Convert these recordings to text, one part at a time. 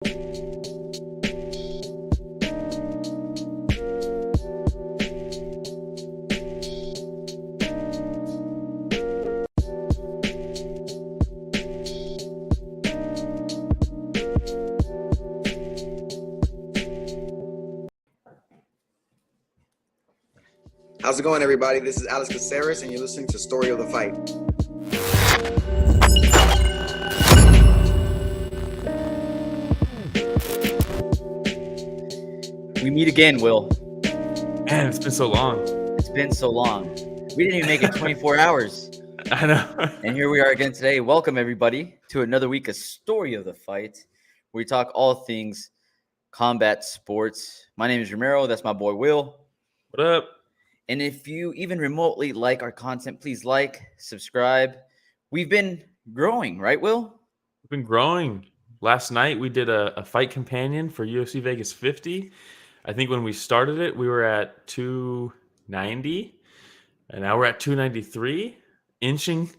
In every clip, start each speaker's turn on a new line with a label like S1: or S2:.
S1: How's it going, everybody? This is Alex Caceres, and you're listening to Story of the Fight.
S2: We meet again, Will.
S3: Man, it's been so long.
S2: It's been so long. We didn't even make it 24 hours.
S3: I know.
S2: And here we are again today. Welcome, everybody, to another week of Story of the Fight, where we talk all things combat sports. My name is Romero. That's my boy, Will.
S3: What up?
S2: And if you even remotely like our content, please like, subscribe. We've been growing, right, Will?
S3: We've been growing. Last night, we did a fight companion for UFC Vegas 50. I think when we started it, we were at 290, and now we're at 293, inching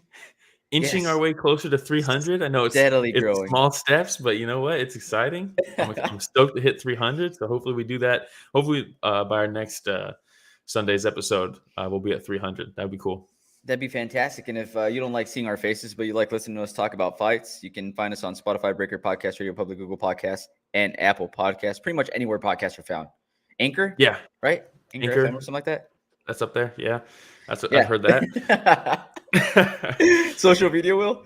S3: our way closer to 300. I know it's
S2: steadily growing.
S3: Small steps, but you know what? It's exciting. I'm stoked to hit 300, so hopefully we do that. Hopefully by our next Sunday's episode, we'll be at 300. That'd be cool.
S2: That'd be fantastic. And if you don't like seeing our faces, but you like listening to us talk about fights, you can find us on Spotify, Breaker Podcast, Radio Public, Google Podcasts, and Apple Podcasts. Pretty much anywhere podcasts are found. Anchor?
S3: Yeah.
S2: Right? Anchor FM or something like that?
S3: That's up there. Yeah. I've heard that.
S2: Social media, Will?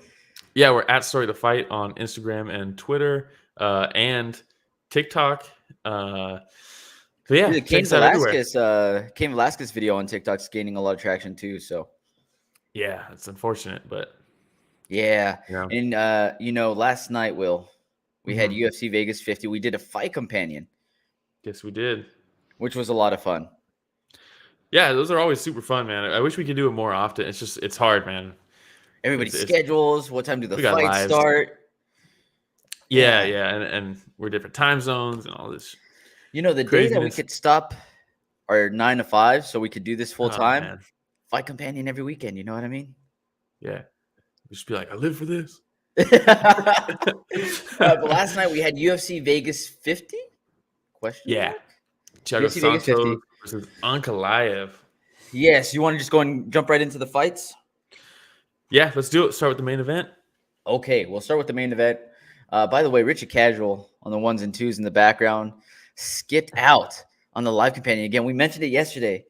S3: Yeah, we're at Story the Fight on Instagram and Twitter and TikTok. So yeah,
S2: the Cain Velasquez video on TikTok's gaining a lot of traction too. So
S3: yeah, it's unfortunate, but
S2: yeah. And last night, Will, we had UFC Vegas 50. We did a fight companion.
S3: Yes, we did,
S2: which was a lot of fun.
S3: Yeah, those are always super fun, man. I wish we could do it more often. It's hard, man.
S2: Everybody's schedules. What time do the fights start?
S3: Yeah, and we're different time zones and all this.
S2: The day that we could stop our 9 to 5, so we could do this full time. Fight companion every weekend. You know what I mean?
S3: Yeah. Just be like, I live for this.
S2: But last night we had UFC Vegas 50.
S3: Yeah. Thiago Santos versus Ankalaev.
S2: Yes. You want to just go and jump right into the fights?
S3: Yeah, let's do it. Start with the main event.
S2: Okay, we'll start with the main event. By the way, Richard Casual on the 1s and 2s in the background skipped out on the live companion. Again, we mentioned it yesterday.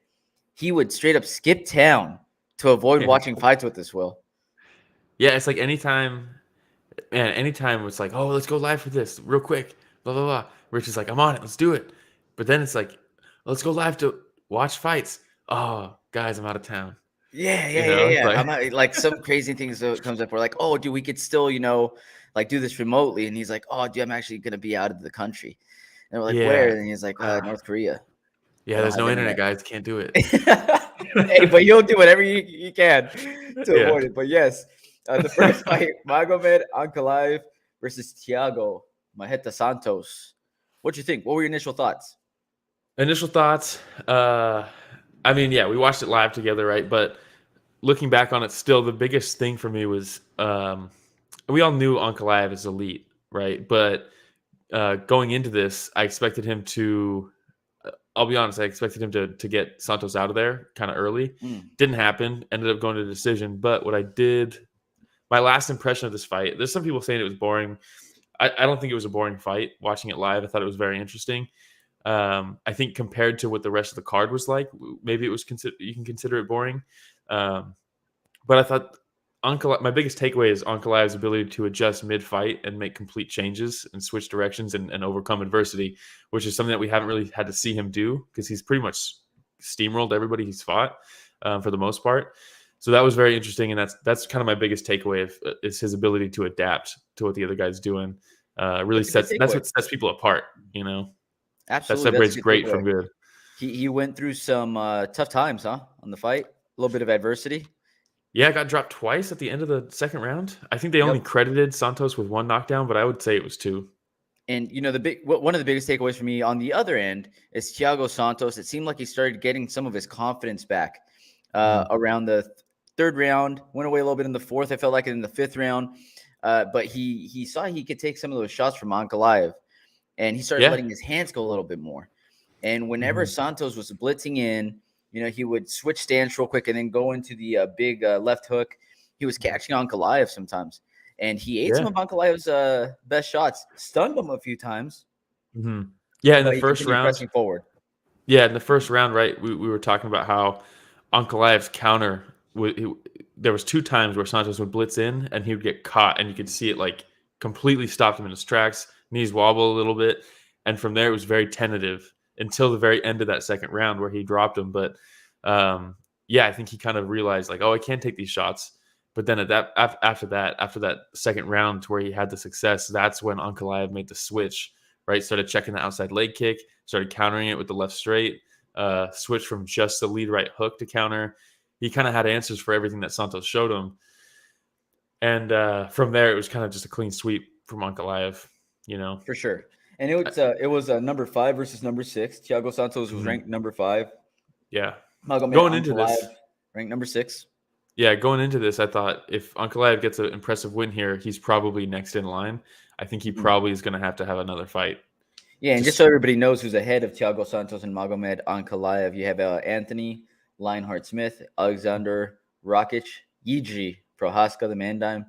S2: He would straight up skip town to avoid watching fights with us, Will.
S3: Yeah, it's like anytime it's like, oh, let's go live for this real quick, blah, blah, blah. Rich is like, I'm on it. Let's do it. But then it's like, let's go live to watch fights. Oh, guys, I'm out of town.
S2: Yeah. I'm like some crazy things that comes up. We're like, oh, dude, we could still, do this remotely. And he's like, oh, dude, I'm actually going to be out of the country. And we're like, where? And he's like, North Korea.
S3: Yeah, there's no internet, guys. Can't do it.
S2: Hey, but you'll do whatever you can to avoid it. But yes, the first fight, Magomed Ankalaev versus Thiago Santos. What'd you think? What were your initial thoughts?
S3: We watched it live together, right? But looking back on it, still the biggest thing for me was we all knew Ankalaev is elite, right? But going into this, I expected him to. I'll be honest, I expected him to get Santos out of there kind of early. Didn't happen. Ended up going to decision. But what I did, my last impression of this fight, there's some people saying it was boring. I don't think it was a boring fight. Watching it live, I thought it was very interesting. I think compared to what the rest of the card was like, maybe it was you can consider it boring. But I thought my biggest takeaway is Ankalaev's ability to adjust mid-fight and make complete changes and switch directions and overcome adversity, which is something that we haven't really had to see him do because he's pretty much steamrolled everybody he's fought for the most part. So that was very interesting, and that's kind of my biggest takeaway is his ability to adapt to what the other guy's doing. That's what sets people apart,
S2: Absolutely,
S3: that separates great from good.
S2: He went through some tough times, on the fight, a little bit of adversity.
S3: Yeah, got dropped twice at the end of the second round. I think they only credited Santos with 1 knockdown, but I would say it was 2.
S2: And one of the biggest takeaways for me on the other end is Thiago Santos. It seemed like he started getting some of his confidence back around the third round. Went away a little bit in the fourth. I felt like it in the fifth round, but he saw he could take some of those shots from Ankalaev. and he started letting his hands go a little bit more. And whenever Santos was blitzing in, he would switch stance real quick and then go into the big left hook. He was catching Ankalaev sometimes, and he ate some of Ankalaev's best shots, stunned him a few times.
S3: Yeah, in the first round,
S2: pressing forward.
S3: Yeah, in the first round, right, we were talking about how Ankalaev's counter, there was 2 times where Santos would blitz in and he would get caught, and you could see it like completely stopped him in his tracks, knees wobble a little bit, and from there it was very tentative until the very end of that second round where he dropped him. But I think he kind of realized like, oh, I can't take these shots. But then after that second round to where he had the success, that's when Ankalaev made the switch, right? Started checking the outside leg kick, started countering it with the left straight, switched from just the lead right hook to counter. He kind of had answers for everything that Santos showed him. And from there, it was kind of just a clean sweep from Ankalaev,
S2: For sure. And it was number 5 versus number 6. Thiago Santos was ranked number 5.
S3: Yeah.
S2: Magomed
S3: Going into this,
S2: ranked number 6.
S3: Yeah, going into this, I thought if Ankalaev gets an impressive win here, he's probably next in line. I think he probably is going to have another fight.
S2: Yeah, and just so everybody knows who's ahead of Thiago Santos and Magomed Ankalaev, you have Anthony Lionheart Smith, Alexander Rakic, Yiji Prohaska, the Mandime,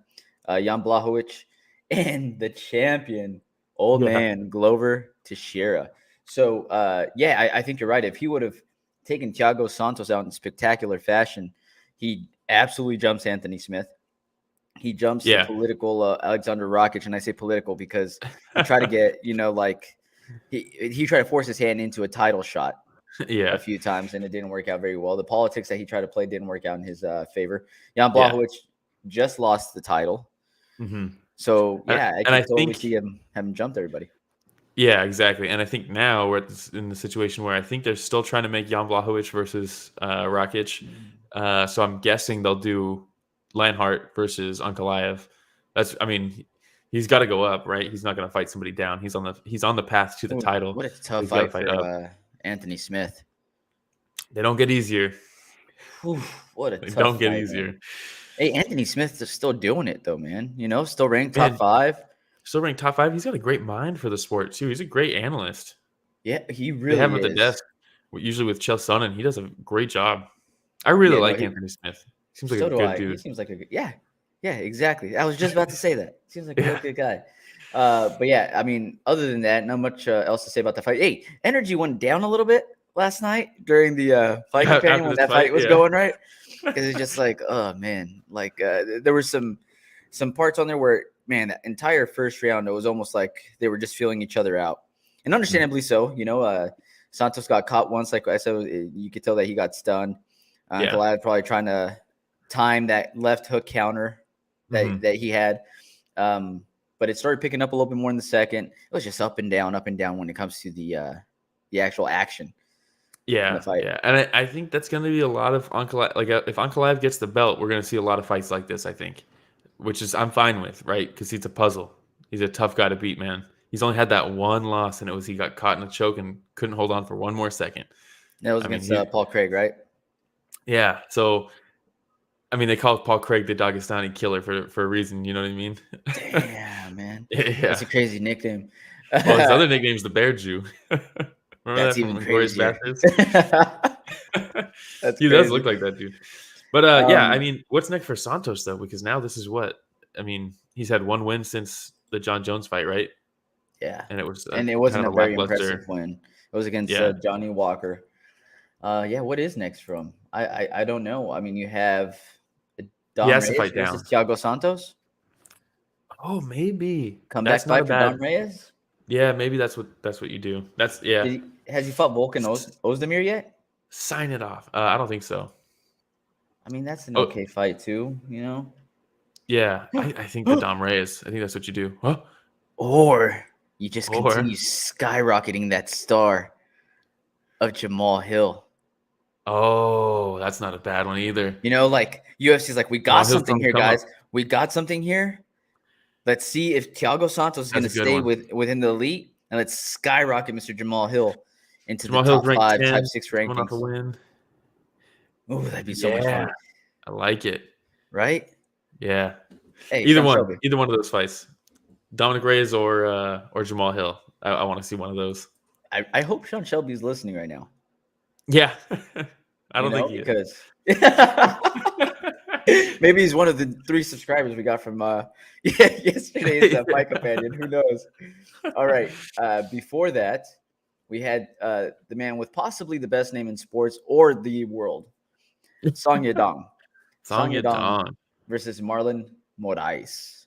S2: Jan Blachowicz, and the champion, man, Glover Teixeira. So, I think you're right. If he would have taken Thiago Santos out in spectacular fashion, he absolutely jumps Anthony Smith. He jumps the political Alexander Rakic, and I say political because he tried to get, he tried to force his hand into a title shot a few times, and it didn't work out very well. The politics that he tried to play didn't work out in his favor. Jan Blachowicz just lost the title. So, I can totally see him having jumped everybody.
S3: Yeah, exactly. And I think now we're in the situation where I think they're still trying to make Jan Blachowicz versus Rakic. So I'm guessing they'll do Lionheart versus Ankalaev. He's got to go up, right? He's not going to fight somebody down. He's on the path to the title.
S2: What a tough fight for Anthony Smith.
S3: They don't get easier.
S2: What a
S3: they
S2: tough
S3: don't get
S2: fight,
S3: easier.
S2: Man. Hey, Anthony Smith is still doing it though, man. Still ranked top 5.
S3: Still ranked top 5. He's got a great mind for the sport too. He's a great analyst.
S2: Yeah, he really
S3: They have him
S2: is.
S3: at the desk, usually with Chael Sonnen. He does a great job. I really like Anthony Smith. Seems like a good dude.
S2: He seems like a good, yeah, exactly. I was just about to say that. Seems like a real good guy. But yeah, other than that, not much else to say about the fight. Hey, energy went down a little bit last night during the fight companion when that fight was going, right? Because it's just like, oh man, like there were some parts on there where, man, that entire first round, it was almost like they were just feeling each other out, and understandably so. Santos got caught once, like I said, you could tell that he got stunned. Ankalaev probably trying to time that left hook counter that he had. But it started picking up a little bit more in the second. It was just up and down when it comes to the actual action.
S3: Yeah, and I think that's going to be a lot of Ankalaev. Like if Ankalaev gets the belt, we're going to see a lot of fights like this, I think, which is I'm fine with, right? Because he's a puzzle. He's a tough guy to beat, man. He's only had that one loss, and it was he got caught in a choke and couldn't hold on for one more second.
S2: That was against Paul Craig, right?
S3: Yeah, so they call Paul Craig the Dagestani killer for a reason. You know what I mean?
S2: Damn, man.
S3: Yeah,
S2: that's a crazy nickname.
S3: Well, his other nickname's the Bear Jew. Remember
S2: that's
S3: that
S2: even
S3: from Glorious
S2: crazier.
S3: Bastards? He does look like that dude. But what's next for Santos though? Because now this is he's had one win since the John Jones fight, right?
S2: Yeah,
S3: and it wasn't
S2: kind of a very impressive win. It was against Johnny Walker. What is next for him? I don't know. You have Dom Reyes versus Thiago Santos.
S3: Oh, maybe
S2: comeback fight for Dom Reyes.
S3: Yeah, maybe that's what you do. Has
S2: he fought Volkan Ozdemir yet?
S3: Sign it off. I don't think so.
S2: That's an okay fight too.
S3: Yeah, I think the Dom Reyes. I think that's what you do. Huh?
S2: Or you just continue skyrocketing that star of Jamal Hill.
S3: Oh, that's not a bad one either.
S2: Like UFC's like, we got something here, guys. We got something here. Let's see if Thiago Santos is going to stay within the elite, and let's skyrocket Mr. Jamal Hill into the top 5, top 6 rankings. Oh, that'd be so much fun.
S3: I like it.
S2: Right?
S3: Yeah.
S2: Hey,
S3: either one of those fights, Dominic Reyes or Jamal Hill. I want to see one of those.
S2: I hope Sean Shelby's listening right now.
S3: Yeah. I don't think he
S2: because maybe he's one of the 3 subscribers we got from yesterday's fight companion. Who knows? All right. Before that, we had the man with possibly the best name in sports or the world, Song Yadong.
S3: Song Yadong
S2: versus Marlon Moraes.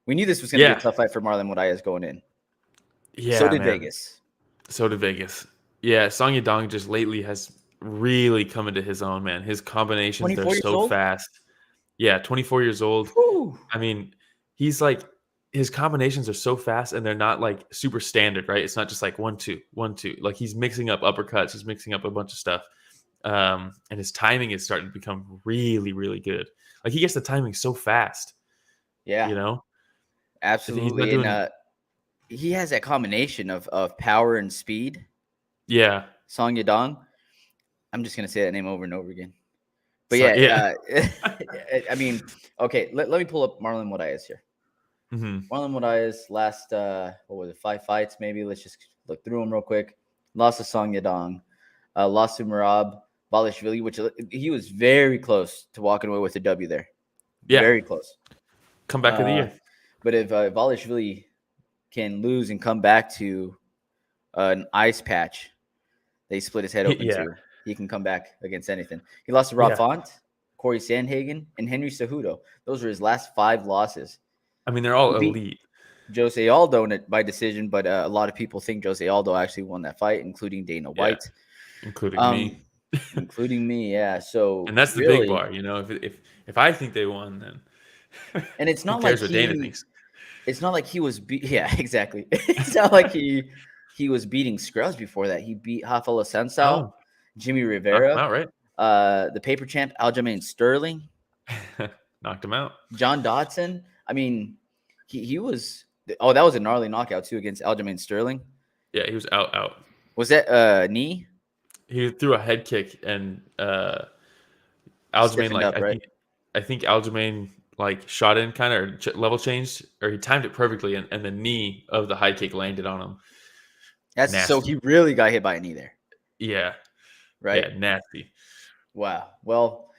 S2: We knew this was going to be a tough fight for Marlon Moraes going in.
S3: Yeah.
S2: So did Vegas.
S3: Yeah, Song Yadong just lately has really come into his own, man. His combinations, they're so fast. Yeah, 24 years old.
S2: Whew.
S3: I mean, he's like, his combinations are so fast and they're not like super standard, right? It's not just like 1-2, 1-2. Like he's mixing up uppercuts, he's mixing up a bunch of stuff. And his timing is starting to become really, really good. Like he gets the timing so fast.
S2: Yeah.
S3: You know?
S2: Absolutely. And he has that combination of power and speed.
S3: Yeah.
S2: Song Yadong. I'm just going to say that name over and over again. But I mean, okay, let me pull up Marlon Moraes here.
S3: Mm-hmm.
S2: Marlon Moraes last, 5 fights maybe? Let's just look through them real quick. Lost to Song Yadong. Lost to Merab Balashvili, which he was very close to walking away with a W there.
S3: Yeah.
S2: Very close.
S3: Come back of the year.
S2: But if Balashvili can lose and come back to an ice patch, they split his head open too. He can come back against anything. He lost to Rob Font, Corey Sandhagen, and Henry Cejudo. Those were his last 5 losses.
S3: I mean, they're all elite.
S2: Jose Aldo by decision, but a lot of people think Jose Aldo actually won that fight, including Dana White.
S3: Including me.
S2: Including me, yeah. So
S3: and that's the big bar, you know. If I think they won, then
S2: and it's not
S3: who cares
S2: like
S3: what Dana thinks.
S2: It's not like he was exactly. It's not like he was beating scrubs before that. He beat Rafael Assunção, Jimmy Rivera,
S3: out, right?
S2: The paper champ Aljamain Sterling,
S3: knocked him out.
S2: John Dodson. I mean, he was. Oh, that was a gnarly knockout too against Aljamain Sterling.
S3: Yeah, he was out.
S2: Was that knee?
S3: He threw a head kick and Aljamain I think Aljamain shot in kind of or level changed or he timed it perfectly and the knee of the high kick landed on him.
S2: That's nasty. So he really got hit by a knee there.
S3: Yeah.
S2: Right.
S3: Yeah, nasty.
S2: Wow. Well,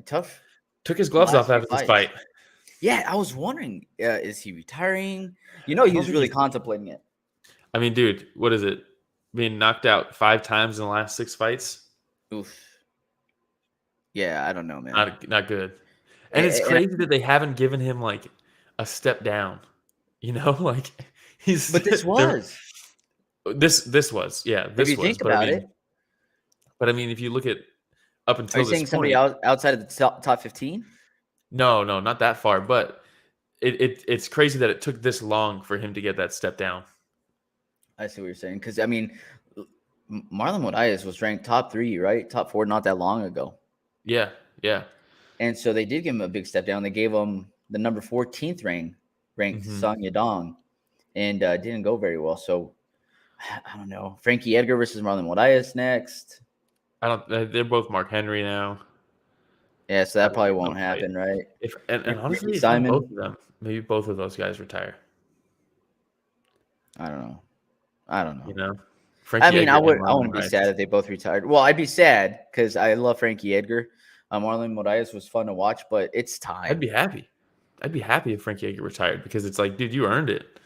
S2: tough.
S3: Took his gloves off after this fight.
S2: Yeah, I was wondering, is he retiring? You know, he was really contemplating it.
S3: I mean, dude, what is it? Being knocked out 5 times in the last 6 fights?
S2: Oof. Yeah, I don't know, man.
S3: Not good. And it's crazy that they haven't given him a step down. You know, he's.
S2: But this was.
S3: This was, yeah. This
S2: if you
S3: was,
S2: think about it.
S3: But I mean, if you look at up until
S2: Are you saying somebody outside of the top 15?
S3: No, not that far. But it's crazy that it took this long for him to get that step down.
S2: I see what you're saying. Because, I mean, Marlon Moraes was ranked top 3, right? Top 4 not that long ago.
S3: Yeah.
S2: And so they did give him a big step down. They gave him the number 14th ranked Song Yadong, and didn't go very well. So, I don't know. Frankie Edgar versus Marlon Moraes next.
S3: They're both Mark Henry now.
S2: Yeah, so that probably won't happen, right?
S3: And honestly,
S2: Simon,
S3: maybe both of those guys retire.
S2: I don't know.
S3: You know,
S2: I wouldn't be sad if they both retired. Well, I'd be sad because I love Frankie Edgar. Marlon Moraes was fun to watch, but it's time.
S3: I'd be happy if Frankie Edgar retired because it's like, dude, you earned it.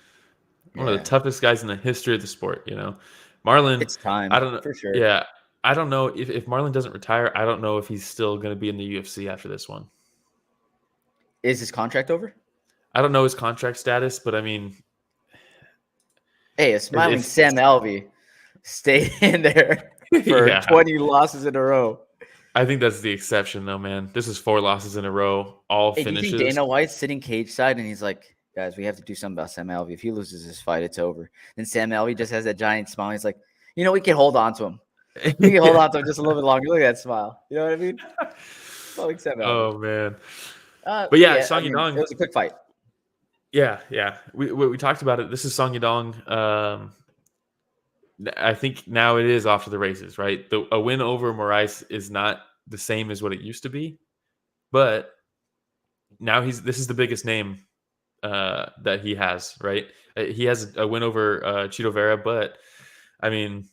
S3: One of the toughest guys in the history of the sport, you know. Marlon,
S2: it's time.
S3: I don't know
S2: for sure.
S3: Yeah, I don't know if Marlon doesn't retire. I don't know if he's still going to be in the UFC after this one.
S2: Is his contract over?
S3: I don't know his contract status, but I mean,
S2: hey, a smiling Sam Alvey stayed in there for 20 losses in a row.
S3: I think that's the exception, though, man. This is 4 losses in a row, all finishes.
S2: You think Dana White's sitting cage side and he's like, guys, we have to do something about Sam Alvey. If he loses this fight, it's over. Then Sam Alvey just has that giant smile. He's like, we can hold on to him. We can hold on to him just a little bit longer. Look at that smile. You know what I mean? Like Sam Alvey.
S3: Oh, man. But yeah, Song Yadong.
S2: It was a quick fight.
S3: Yeah. We talked about it. This is Song Yadong. I think now it is off to the races, right? A win over Moraes is not the same as what it used to be, but now this is the biggest name that he has, right? He has a win over Chito Vera, but I mean,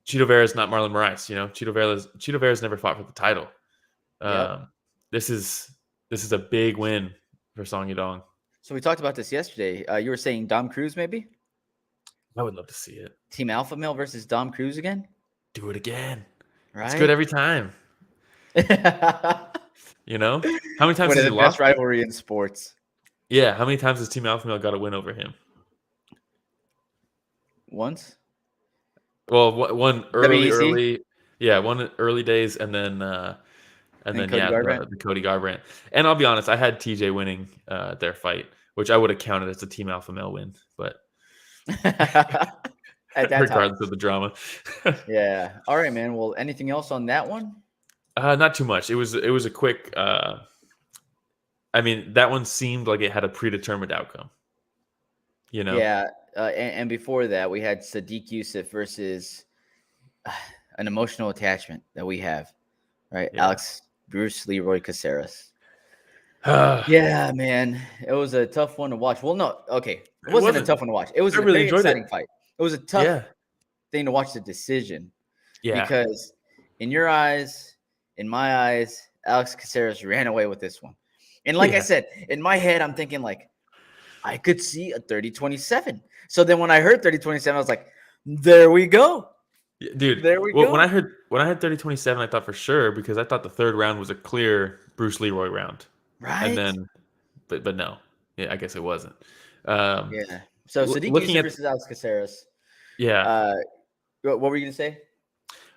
S3: Chito Vera is not Marlon Moraes. Chito Vera's never fought for the title.
S2: Yep.
S3: This is a big win for Song Yadong.
S2: So we talked about this yesterday. You were saying Dom Cruz, maybe?
S3: I would love to see it.
S2: Team Alpha Male versus Dom Cruz again?
S3: Do it again.
S2: Right?
S3: It's good every time. You know? How many times
S2: One
S3: has
S2: of
S3: he
S2: the best
S3: lost?
S2: rivalry in sports.
S3: Yeah. How many times has Team Alpha Male got a win over him?
S2: Once?
S3: Well, one early.
S2: WEC?
S3: Yeah, one early days, and then
S2: Cody
S3: yeah,
S2: Garbrandt?
S3: the Cody Garbrandt. And I'll be honest, I had TJ winning their fight, which I would have counted as a Team Alpha Male win, but
S2: At that
S3: regardless
S2: time.
S3: of the drama.
S2: Yeah. All right, man. Well, anything else on that one?
S3: Not too much. It was a quick. I mean, that one seemed like it had a predetermined outcome. You know.
S2: Yeah. And before that, we had Sodiq Yusuff versus an emotional attachment that we have, right?
S3: Yeah.
S2: Alex Bruce Leeroy Caceres. Yeah, man. It was a tough one to watch. Well, no, okay. It wasn't a tough one to watch. It was a
S3: really
S2: very
S3: enjoyed
S2: exciting fight. It was a tough thing to watch the decision.
S3: Yeah.
S2: Because in your eyes, in my eyes, Alex Caceres ran away with this one. And like I said, in my head, I'm thinking like, I could see a 30-27. So then when I heard 30-27, I was like, there we go.
S3: Dude,
S2: there we go.
S3: When I heard 30-27, I thought for sure, because I thought the third round was a clear Bruce Leeroy round.
S2: Right.
S3: And then, but no. Yeah, I guess it wasn't.
S2: Yeah. So Sodiq Yusuff versus Alex Caceres.
S3: Yeah.
S2: What were you going to say?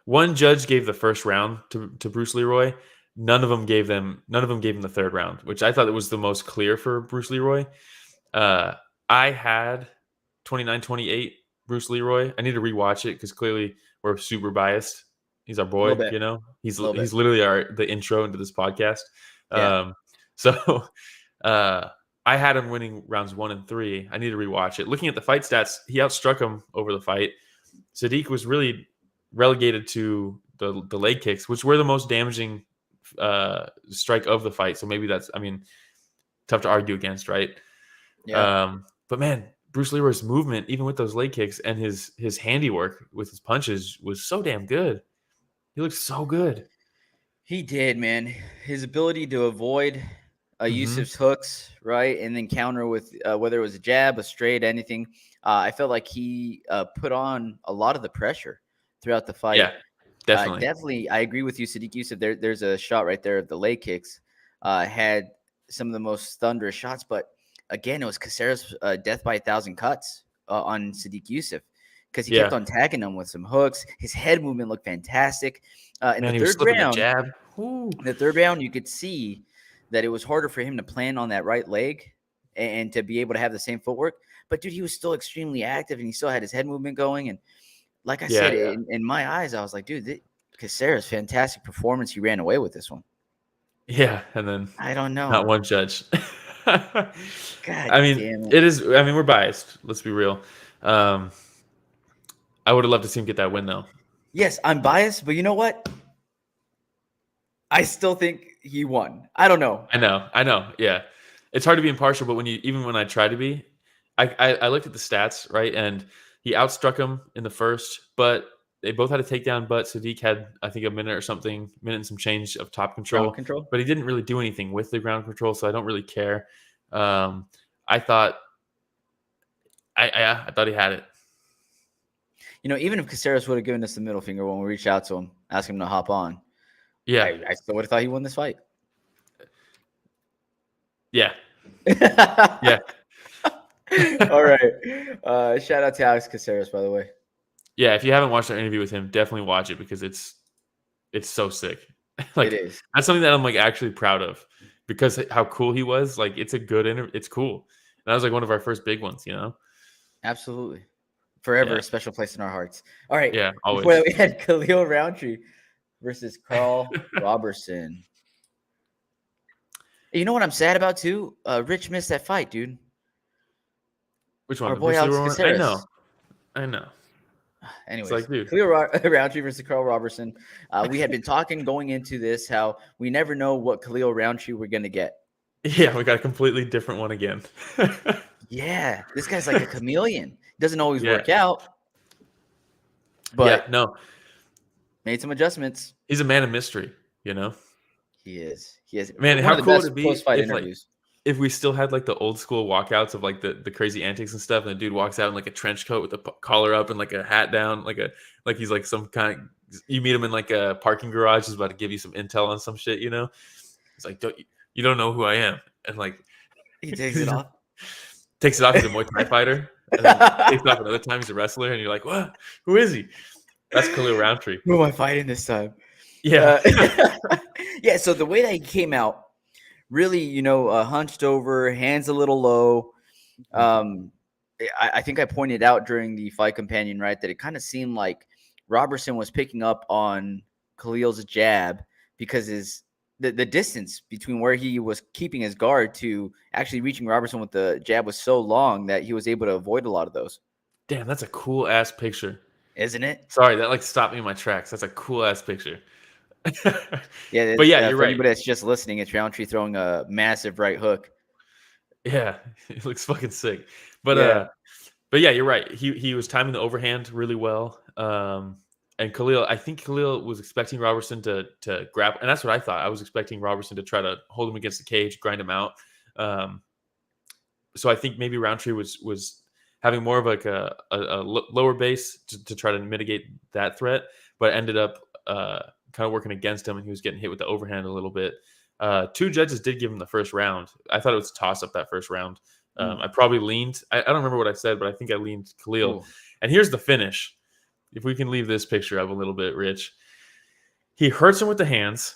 S3: One judge gave the first round to Bruce Leeroy. None of them gave him the third round, which I thought it was the most clear for Bruce Leeroy. I had 29-28 Bruce Leeroy. I need to rewatch it because clearly we're super biased. He's our boy, you know. He's literally the intro into this podcast.
S2: Yeah.
S3: So I had him winning rounds 1 and 3. I need to rewatch it. Looking at the fight stats, he outstruck him over the fight. Sodiq was really relegated to the leg kicks, which were the most damaging strike of the fight. So maybe that's, I mean, tough to argue against, right?
S2: Yeah.
S3: But man, Bruce Leeroy's movement, even with those leg kicks and his handiwork with his punches, was so damn good. He looked so good.
S2: He did, man. His ability to avoid Yusuff's hooks, right, and then counter with whether it was a jab, a straight, anything. I felt like he put on a lot of the pressure throughout the fight.
S3: Yeah, definitely.
S2: Definitely, I agree with you, Sodiq Yusuff. There's a shot right there of the leg kicks. Had some of the most thunderous shots, but again, it was Caceres' death by 1,000 cuts on Sodiq Yusuff because he kept on tagging him with some hooks. His head movement looked fantastic. In the third round, the third round, you could see that it was harder for him to plan on that right leg and to be able to have the same footwork. But dude, he was still extremely active and he still had his head movement going. And like I said, in my eyes, I was like, dude, Caceres, fantastic performance. He ran away with this one.
S3: Yeah, and then
S2: I don't know.
S3: Not one judge.
S2: God,
S3: I mean, it is. I mean, we're biased. Let's be real. I would have loved to see him get that win, though.
S2: Yes, I'm biased, but you know what? I still think he won. I don't know.
S3: I know. Yeah, it's hard to be impartial, but when I try to be, I looked at the stats, right, and he outstruck him in the first, but they both had a takedown. But Sodiq had, I think, a minute and some change of top control. But he didn't really do anything with the ground control, so I don't really care. I thought he had it.
S2: You know, even if Caceres would have given us the middle finger when we reached out to him, asked him to hop on, I still would have thought he won this fight.
S3: Yeah. Yeah.
S2: All right. Shout out to Alex Caceres, by the way.
S3: Yeah, if you haven't watched our interview with him, definitely watch it because it's so sick.
S2: It is.
S3: That's something that I'm like actually proud of because how cool he was. Like it's a good interview. It's cool. And that was like one of our first big ones, you know?
S2: Absolutely. Forever a special place in our hearts. All right.
S3: Yeah, always.
S2: Before that, we had Khalil Rountree versus Karl Roberson. You know what I'm sad about too? Rich missed that fight, dude.
S3: Which one?
S2: Our boy Alex Caceres.
S3: I know.
S2: Anyways,
S3: like, dude.
S2: Khalil Rountree versus Karl Roberson. We had been talking going into this how we never know what Khalil Rountree we're going to get.
S3: Yeah, we got a completely different one again.
S2: Yeah, this guy's like a chameleon. Doesn't always
S3: Yeah.
S2: work out,
S3: Yeah,
S2: but
S3: no,
S2: made some adjustments.
S3: he's a man of mystery, you know?
S2: He is. He is.
S3: Man,
S2: One
S3: how
S2: of the
S3: cool would
S2: best
S3: it be
S2: post-fight
S3: if like
S2: interviews.
S3: if we still had like the old school walkouts of like the crazy antics and stuff, and the dude walks out in like a trench coat with the collar up and like a hat down, like he's like some kind of, you meet him in like a parking garage, he's about to give you some intel on some shit, you know? He's like, you don't know who I am. And like
S2: He takes it off.
S3: takes it off, he's a Muay Thai fighter. And then takes it off another time, he's a wrestler, and you're like, what? Who is he? That's Khalil Rountree.
S2: Who am I fighting this time?
S3: Yeah.
S2: Yeah, so the way that he came out, really, hunched over, hands a little low. I think I pointed out during the fight companion, right, that it kind of seemed like Roberson was picking up on Khalil's jab because the distance between where he was keeping his guard to actually reaching Roberson with the jab was so long that he was able to avoid a lot of those.
S3: Damn, that's a cool ass picture.
S2: Isn't it?
S3: Sorry, that like stopped me in my tracks. That's a cool ass picture.
S2: Yeah,
S3: but yeah, you're
S2: for
S3: right.
S2: anybody that's just listening, it's Rountree throwing a massive right hook.
S3: Yeah, it looks fucking sick. But yeah, you're right. He was timing the overhand really well. And Khalil, I think Khalil was expecting Roberson to grab, and that's what I thought. I was expecting Roberson to try to hold him against the cage, grind him out. So I think maybe Rountree was having more of like a lower base to try to mitigate that threat, but ended up kind of working against him, and he was getting hit with the overhand a little bit. Two judges did give him the first round. I thought it was a toss-up that first round. I probably leaned. I don't remember what I said, but I think I leaned Khalil. Ooh. And here's the finish. If we can leave this picture up a little bit, Rich. He hurts him with the hands.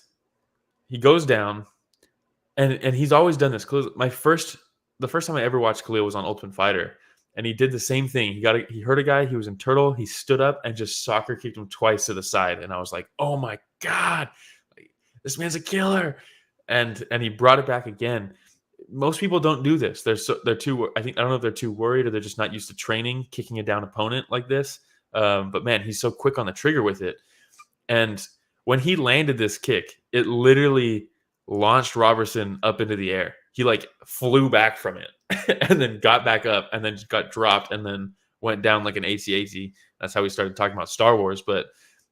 S3: He goes down, and he's always done this. The first time I ever watched Khalil was on Ultimate Fighter, and he did the same thing. He hurt a guy. He was in turtle. He stood up and just soccer kicked him twice to the side, and I was like, oh my god, this man's a killer. And he brought it back again. Most people don't do this. They're too. I don't know if they're too worried or they're just not used to training kicking a down opponent like this. But man, he's so quick on the trigger with it. And when he landed this kick, it literally launched Roberson up into the air. He like flew back from it and then got back up and then got dropped and then went down like an AT-AT. That's how we started talking about Star Wars. But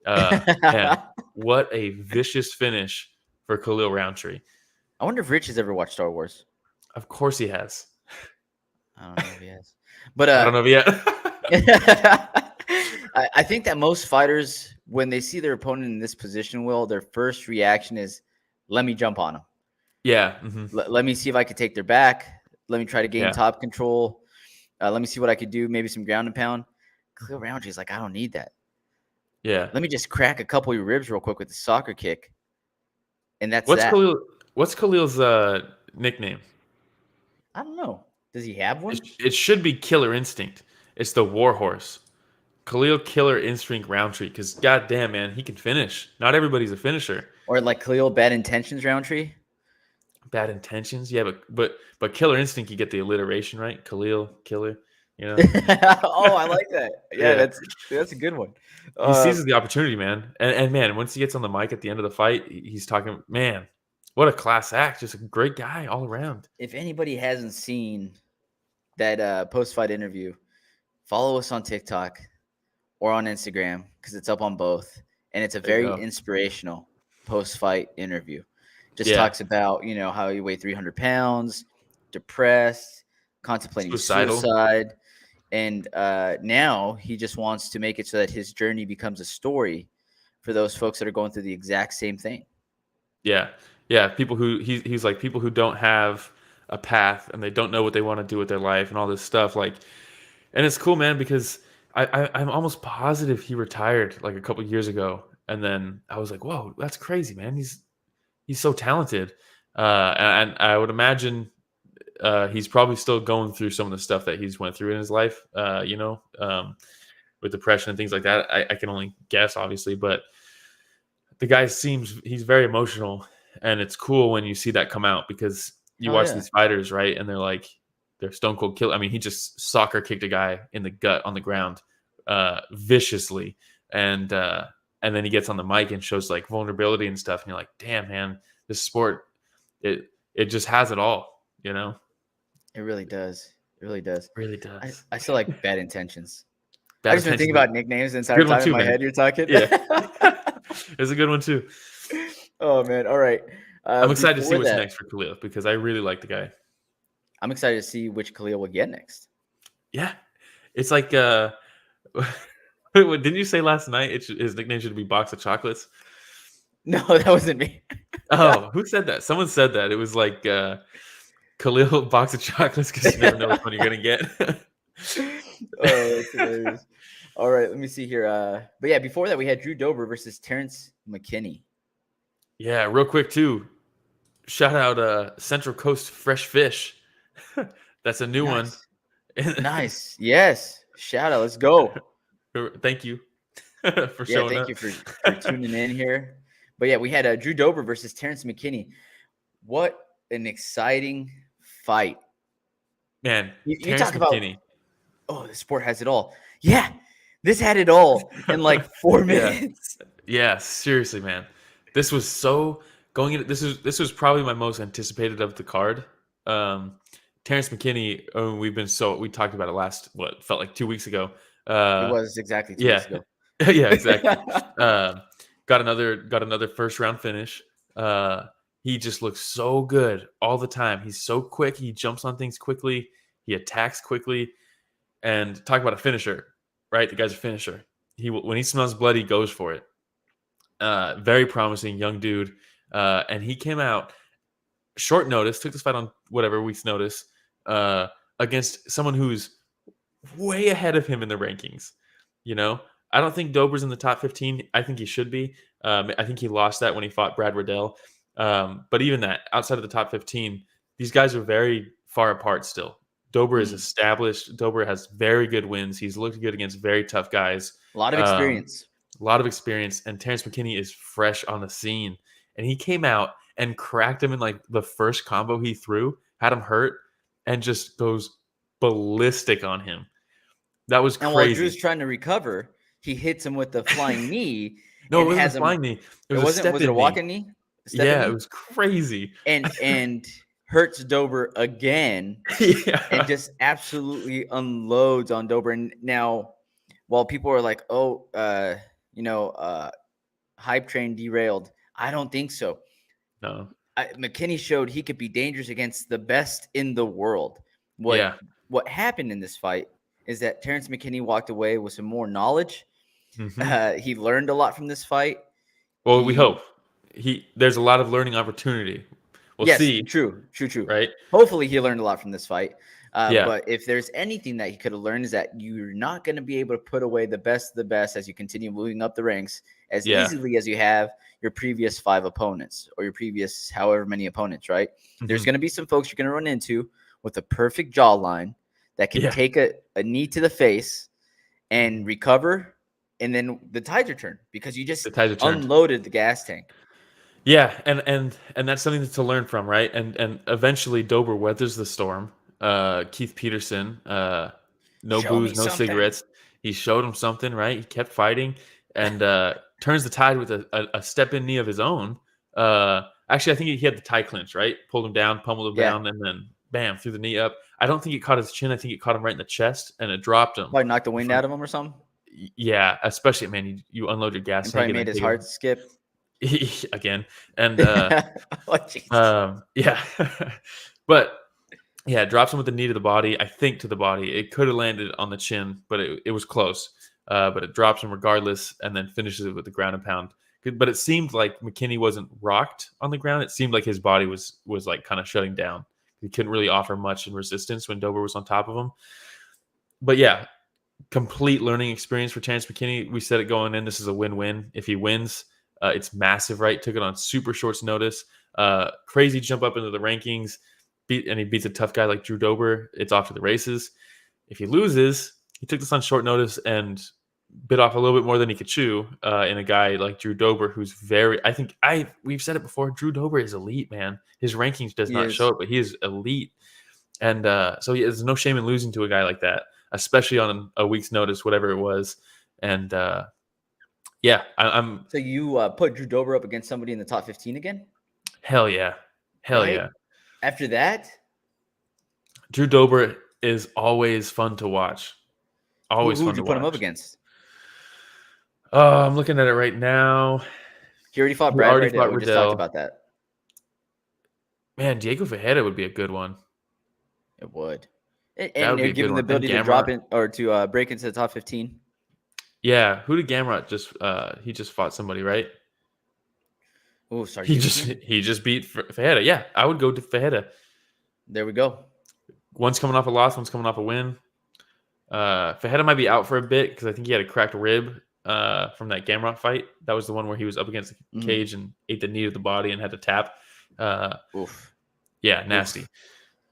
S3: man, what a vicious finish for Khalil Rountree.
S2: I wonder if Rich has ever watched Star Wars.
S3: Of course he has.
S2: I don't know if he has. But
S3: I don't know if he has.
S2: I think that most fighters, when they see their opponent in this position, their first reaction is, let me jump on them.
S3: Yeah. Mm-hmm.
S2: Let me see if I could take their back. Let me try to gain top control. Let me see what I could do. Maybe some ground and pound. Khalil Rountree is like, I don't need that.
S3: Yeah.
S2: Let me just crack a couple of your ribs real quick with the soccer kick. And that's
S3: What's Khalil's nickname?
S2: I don't know. Does he have one?
S3: It should be Killer Instinct. It's the War Horse. Khalil Killer Instinct Rountree. Because goddamn, man, he can finish. Not everybody's a finisher.
S2: Or like Khalil Bad Intentions Rountree.
S3: Bad Intentions, yeah, but Killer Instinct, you get the alliteration right. Khalil Killer, you know.
S2: Oh, I like that. Yeah. That's a good one.
S3: He seizes the opportunity, man. And man, once he gets on the mic at the end of the fight, he's talking. Man, what a class act! Just a great guy all around.
S2: If anybody hasn't seen that post-fight interview, follow us on TikTok or on Instagram because it's up on both, and it's a very inspirational post-fight interview. Just talks about, how he weighed 300 pounds, depressed, contemplating suicide. And now he just wants to make it so that his journey becomes a story for those folks that are going through the exact same thing.
S3: Yeah. Yeah. People who he's like people who don't have a path and they don't know what they want to do with their life and all this stuff. Like, and it's cool, man, because I'm almost positive he retired like a couple years ago. And then I was like, whoa, that's crazy, man. He's so talented. And I would imagine he's probably still going through some of the stuff that he's went through in his life, with depression and things like that. I can only guess, obviously, but the guy he's very emotional, and it's cool when you see that come out because you watch these fighters, right? And they're stone cold kill. I mean, he just soccer kicked a guy in the gut on the ground, viciously. And then he gets on the mic and shows like vulnerability and stuff. And you're like, damn, man, this sport, it just has it all, you know?
S2: It really does. It really does.
S3: Really does.
S2: I still like Bad Intentions.
S3: Bad
S2: I just been
S3: Intentions
S2: thinking
S3: is-
S2: about nicknames the entire
S3: good one
S2: time
S3: too,
S2: in my
S3: man.
S2: head. You're talking.
S3: Yeah. It's a good one too.
S2: Oh man. All right.
S3: I'm excited to see
S2: before
S3: what's
S2: that,
S3: next for Khalil because I really like the guy.
S2: I'm excited to see which Khalil will get next.
S3: Yeah. It's like what didn't you say last night his nickname should be Box of Chocolates?
S2: No, that wasn't me.
S3: Oh, who said that? Someone said that. It was like Khalil Box of Chocolates because you never know which one you're gonna get.
S2: Oh, that's hilarious. All right, let me see here. But yeah, before that, we had Drew Dober versus Terrance McKinney.
S3: Yeah, real quick too. Shout out Central Coast Fresh Fish. That's a new one.
S2: Nice. Yes. Shout out. Let's go.
S3: Thank you for showing
S2: thank
S3: up.
S2: you for tuning in here. But yeah, we had Drew Dober versus Terrance McKinney. What an exciting fight.
S3: Man,
S2: you talk about, oh, the sport has it all. Yeah, this had it all in like 4 minutes.
S3: Yeah, seriously, man. This was so going into this was probably my most anticipated of the card. Terrance McKinney, we talked about it felt like 2 weeks ago.
S2: It was exactly 2 weeks ago.
S3: Yeah, exactly. Got another first round finish. He just looks so good all the time. He's so quick. He jumps on things quickly. He attacks quickly. And talk about a finisher, right? The guy's a finisher. When he smells blood, he goes for it. Very promising young dude. And he came out short notice, took this fight on whatever week's notice, against someone who's way ahead of him in the rankings. You know, I don't think Dober's in the top 15. I think he should be. I think he lost that when he fought Brad Riddell. But even that, outside of the top 15, these guys are very far apart still. Dober is established. Dober has very good wins. He's looked good against very tough guys.
S2: A lot of experience.
S3: And Terrance McKinney is fresh on the scene. And he came out and cracked him in like the first combo he threw, had him hurt, and just goes ballistic on him. That was crazy.
S2: And while Drew's trying to recover, he hits him with the flying knee.
S3: No, it wasn't a flying knee. It was a
S2: walking knee?
S3: Yeah, it was crazy.
S2: And hurts Dober again.
S3: Yeah.
S2: And just absolutely unloads on Dober. And now, while people are like, hype train derailed, I don't think so.
S3: No.
S2: McKinney showed he could be dangerous against the best in the world. What happened in this fight is that Terrance McKinney walked away with some more knowledge. Mm-hmm. He learned a lot from this fight.
S3: Well, we hope. There's a lot of learning opportunity. We'll see.
S2: True.
S3: Right?
S2: Hopefully he learned a lot from this fight.
S3: Yeah.
S2: But if there's anything that he could have learned is that you're not going to be able to put away the best of the best as you continue moving up the ranks as easily as you have your previous 5 opponents or your previous however many opponents, right? Mm-hmm. There's going to be some folks you're going to run into with a perfect jawline that can take a knee to the face and recover, and then the tides are turned because you just unloaded the gas tank.
S3: Yeah, and that's something to learn from, right? And eventually Dober weathers the storm. Keith Peterson, no booze, no cigarettes. He showed him something, right? He kept fighting and turns the tide with a step-in knee of his own. Actually, I think he had the tie clinch, right? Pulled him down, pummeled him down, and then bam, threw the knee up. I don't think it caught his chin. I think it caught him right in the chest, and it dropped him.
S2: Probably knocked the wind out of him or something.
S3: Yeah, especially, man, you unload your gas tank.
S2: Probably made his heart skip.
S3: Again. And but yeah, it drops him with the knee to the body. I think to the body. It could have landed on the chin, but it was close. But it drops him regardless, and then finishes it with the ground and pound. But it seemed like McKinney wasn't rocked on the ground. It seemed like his body was like kind of shutting down. He couldn't really offer much in resistance when Dober was on top of him. But yeah, complete learning experience for Terrance McKinney. We said it going in. This is a win-win. If he wins, it's massive, right? Took it on super short notice. Crazy jump up into the rankings. And he beats a tough guy like Drew Dober. It's off to the races. If he loses, he took this on short notice and bit off a little bit more than he could chew in a guy like Drew Dober, who's we've said it before, Drew Dober is elite, man. His rankings does not show it, but he is elite. And so there's no shame in losing to a guy like that, especially on a week's notice, whatever it was. And I'm.
S2: So you put Drew Dober up against somebody in the top 15 again?
S3: Hell yeah.
S2: Right?
S3: Yeah.
S2: After that,
S3: Drew Dober is always fun to watch. Always
S2: who
S3: fun
S2: would you
S3: to
S2: put him up
S3: watch.
S2: against?
S3: Oh, I'm looking at it right now.
S2: He already fought
S3: He
S2: Brad,
S3: already
S2: right?
S3: fought
S2: We just talked
S3: Riddell.
S2: about that.
S3: Man, Diego Ferreira would be a good one.
S2: It would.
S3: That
S2: And
S3: would be
S2: they're
S3: a good
S2: given the
S3: one.
S2: ability
S3: And
S2: to drop
S3: Gamrot.
S2: in or to break into the top 15.
S3: Yeah, who did Gamrot just? He just fought somebody, right?
S2: Oh, sorry.
S3: He just beat Ferreira. Yeah, I would go to Ferreira.
S2: There we go.
S3: One's coming off a loss, one's coming off a win. Ferreira might be out for a bit because I think he had a cracked rib from that Gamrot fight. That was the one where he was up against the cage and ate the knee to the body and had to tap.
S2: Oof.
S3: Yeah, nasty.
S2: Oof.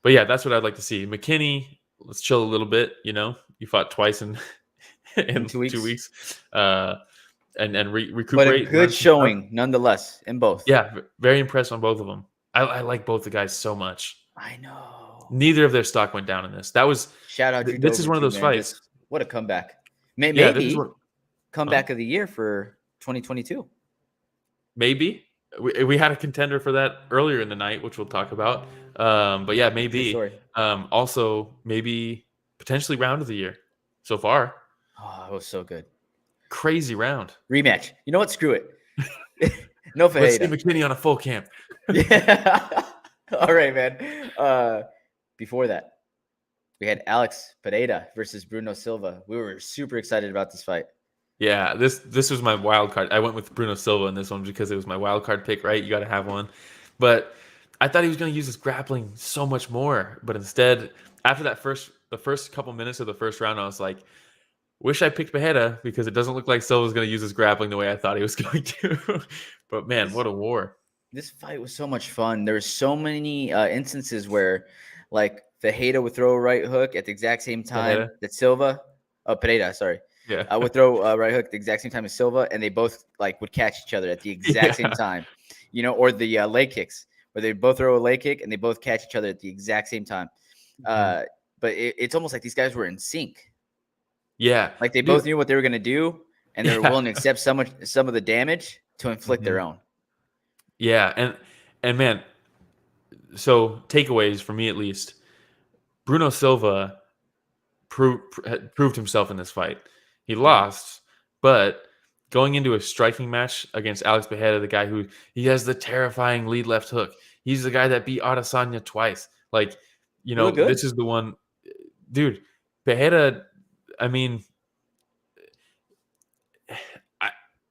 S3: But yeah, that's what I'd like to see. McKinney, let's chill a little bit. You fought twice in 2 weeks. And recuperate.
S2: But a good showing nonetheless in both.
S3: Yeah, very impressed on both of them. I like both the guys so much.
S2: I know.
S3: Neither of their stock went down in this. That was
S2: shout out.
S3: This is one of those fights.
S2: What a comeback! Maybe comeback of the year for 2022.
S3: Maybe we had a contender for that earlier in the night, which we'll talk about. But yeah, maybe. Also, maybe potentially round of the year so far.
S2: Oh, it was so good.
S3: Crazy round.
S2: Rematch. You know what? Screw it. No Fajeda.
S3: Let's see McKinney on a full camp.
S2: Yeah. All right, man. Before that, we had Alex Pereira versus Bruno Silva. We were super excited about this fight.
S3: Yeah, this was my wild card. I went with Bruno Silva in this one because it was my wild card pick, right? You got to have one. But I thought he was going to use his grappling so much more. But instead, after the first couple minutes of the first round, I was like, wish I picked Pereira because it doesn't look like Silva's going to use his grappling the way I thought he was going to. But man, what a war. This
S2: fight was so much fun. There were so many instances where like Pereira would throw a right hook at the exact same time that Silva, Pereira, sorry.
S3: Yeah.
S2: Would throw a right hook at the exact same time as Silva, and they both like would catch each other at the exact same time. Or the leg kicks, where they both throw a leg kick and they both catch each other at the exact same time. But it's almost like these guys were in sync.
S3: Yeah.
S2: Like they both knew what they were going to do, and they were willing to accept some of the damage to inflict their own.
S3: Yeah, and man, so takeaways for me at least, Bruno Silva proved himself in this fight. He lost, but going into a striking match against Alex Pereira, the guy who he has the terrifying lead left hook. He's the guy that beat Adesanya twice. Like, this is the one, dude. Pereira, I mean,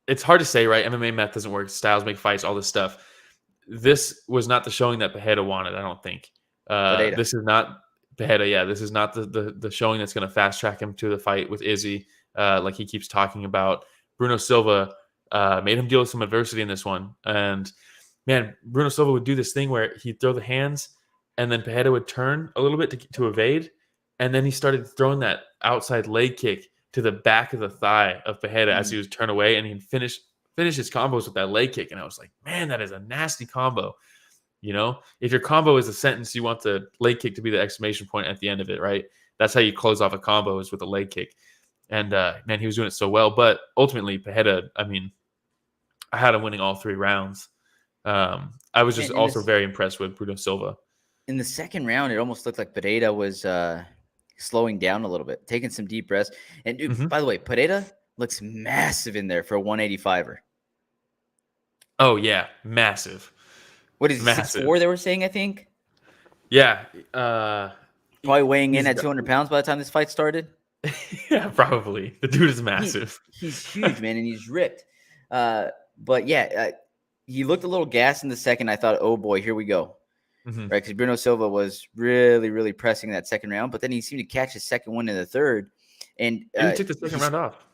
S3: it's hard to say, right? MMA math doesn't work. Styles make fights, all this stuff. This was not the showing that Pereira wanted, I don't think. This is not Pereira. Yeah, this is not the showing that's going to fast track him to the fight with Izzy, like he keeps talking about. Bruno Silva made him deal with some adversity in this one. And, man, Bruno Silva would do this thing where he'd throw the hands, and then Pereira would turn a little bit to evade, and then he started throwing that outside leg kick to the back of the thigh of Pereira as he was turned away, and he'd finish his combos with that leg kick. And I was like, man, that is a nasty combo. If your combo is a sentence, you want the leg kick to be the exclamation point at the end of it, right? That's how you close off a combo, is with a leg kick. And, man, he was doing it so well. But ultimately, Pereira, I mean, I had him winning all 3 rounds. I was just also very impressed with Bruno Silva.
S2: In the second round, it almost looked like Pereira was slowing down a little bit, taking some deep breaths. And dude, by the way, Pereira looks massive in there for a 185er.
S3: Oh yeah, massive.
S2: What is it, 6'4" they were saying, I think?
S3: Yeah.
S2: Probably weighing in at 200 pounds by the time this fight started.
S3: Yeah, probably. The dude is massive.
S2: He's huge, man, and he's ripped. But yeah, he looked a little gassed in the second. I thought, oh boy, here we go. Right, because Bruno Silva was really, really pressing that second round, but then he seemed to catch his second one in the third, and
S3: he took the second round off.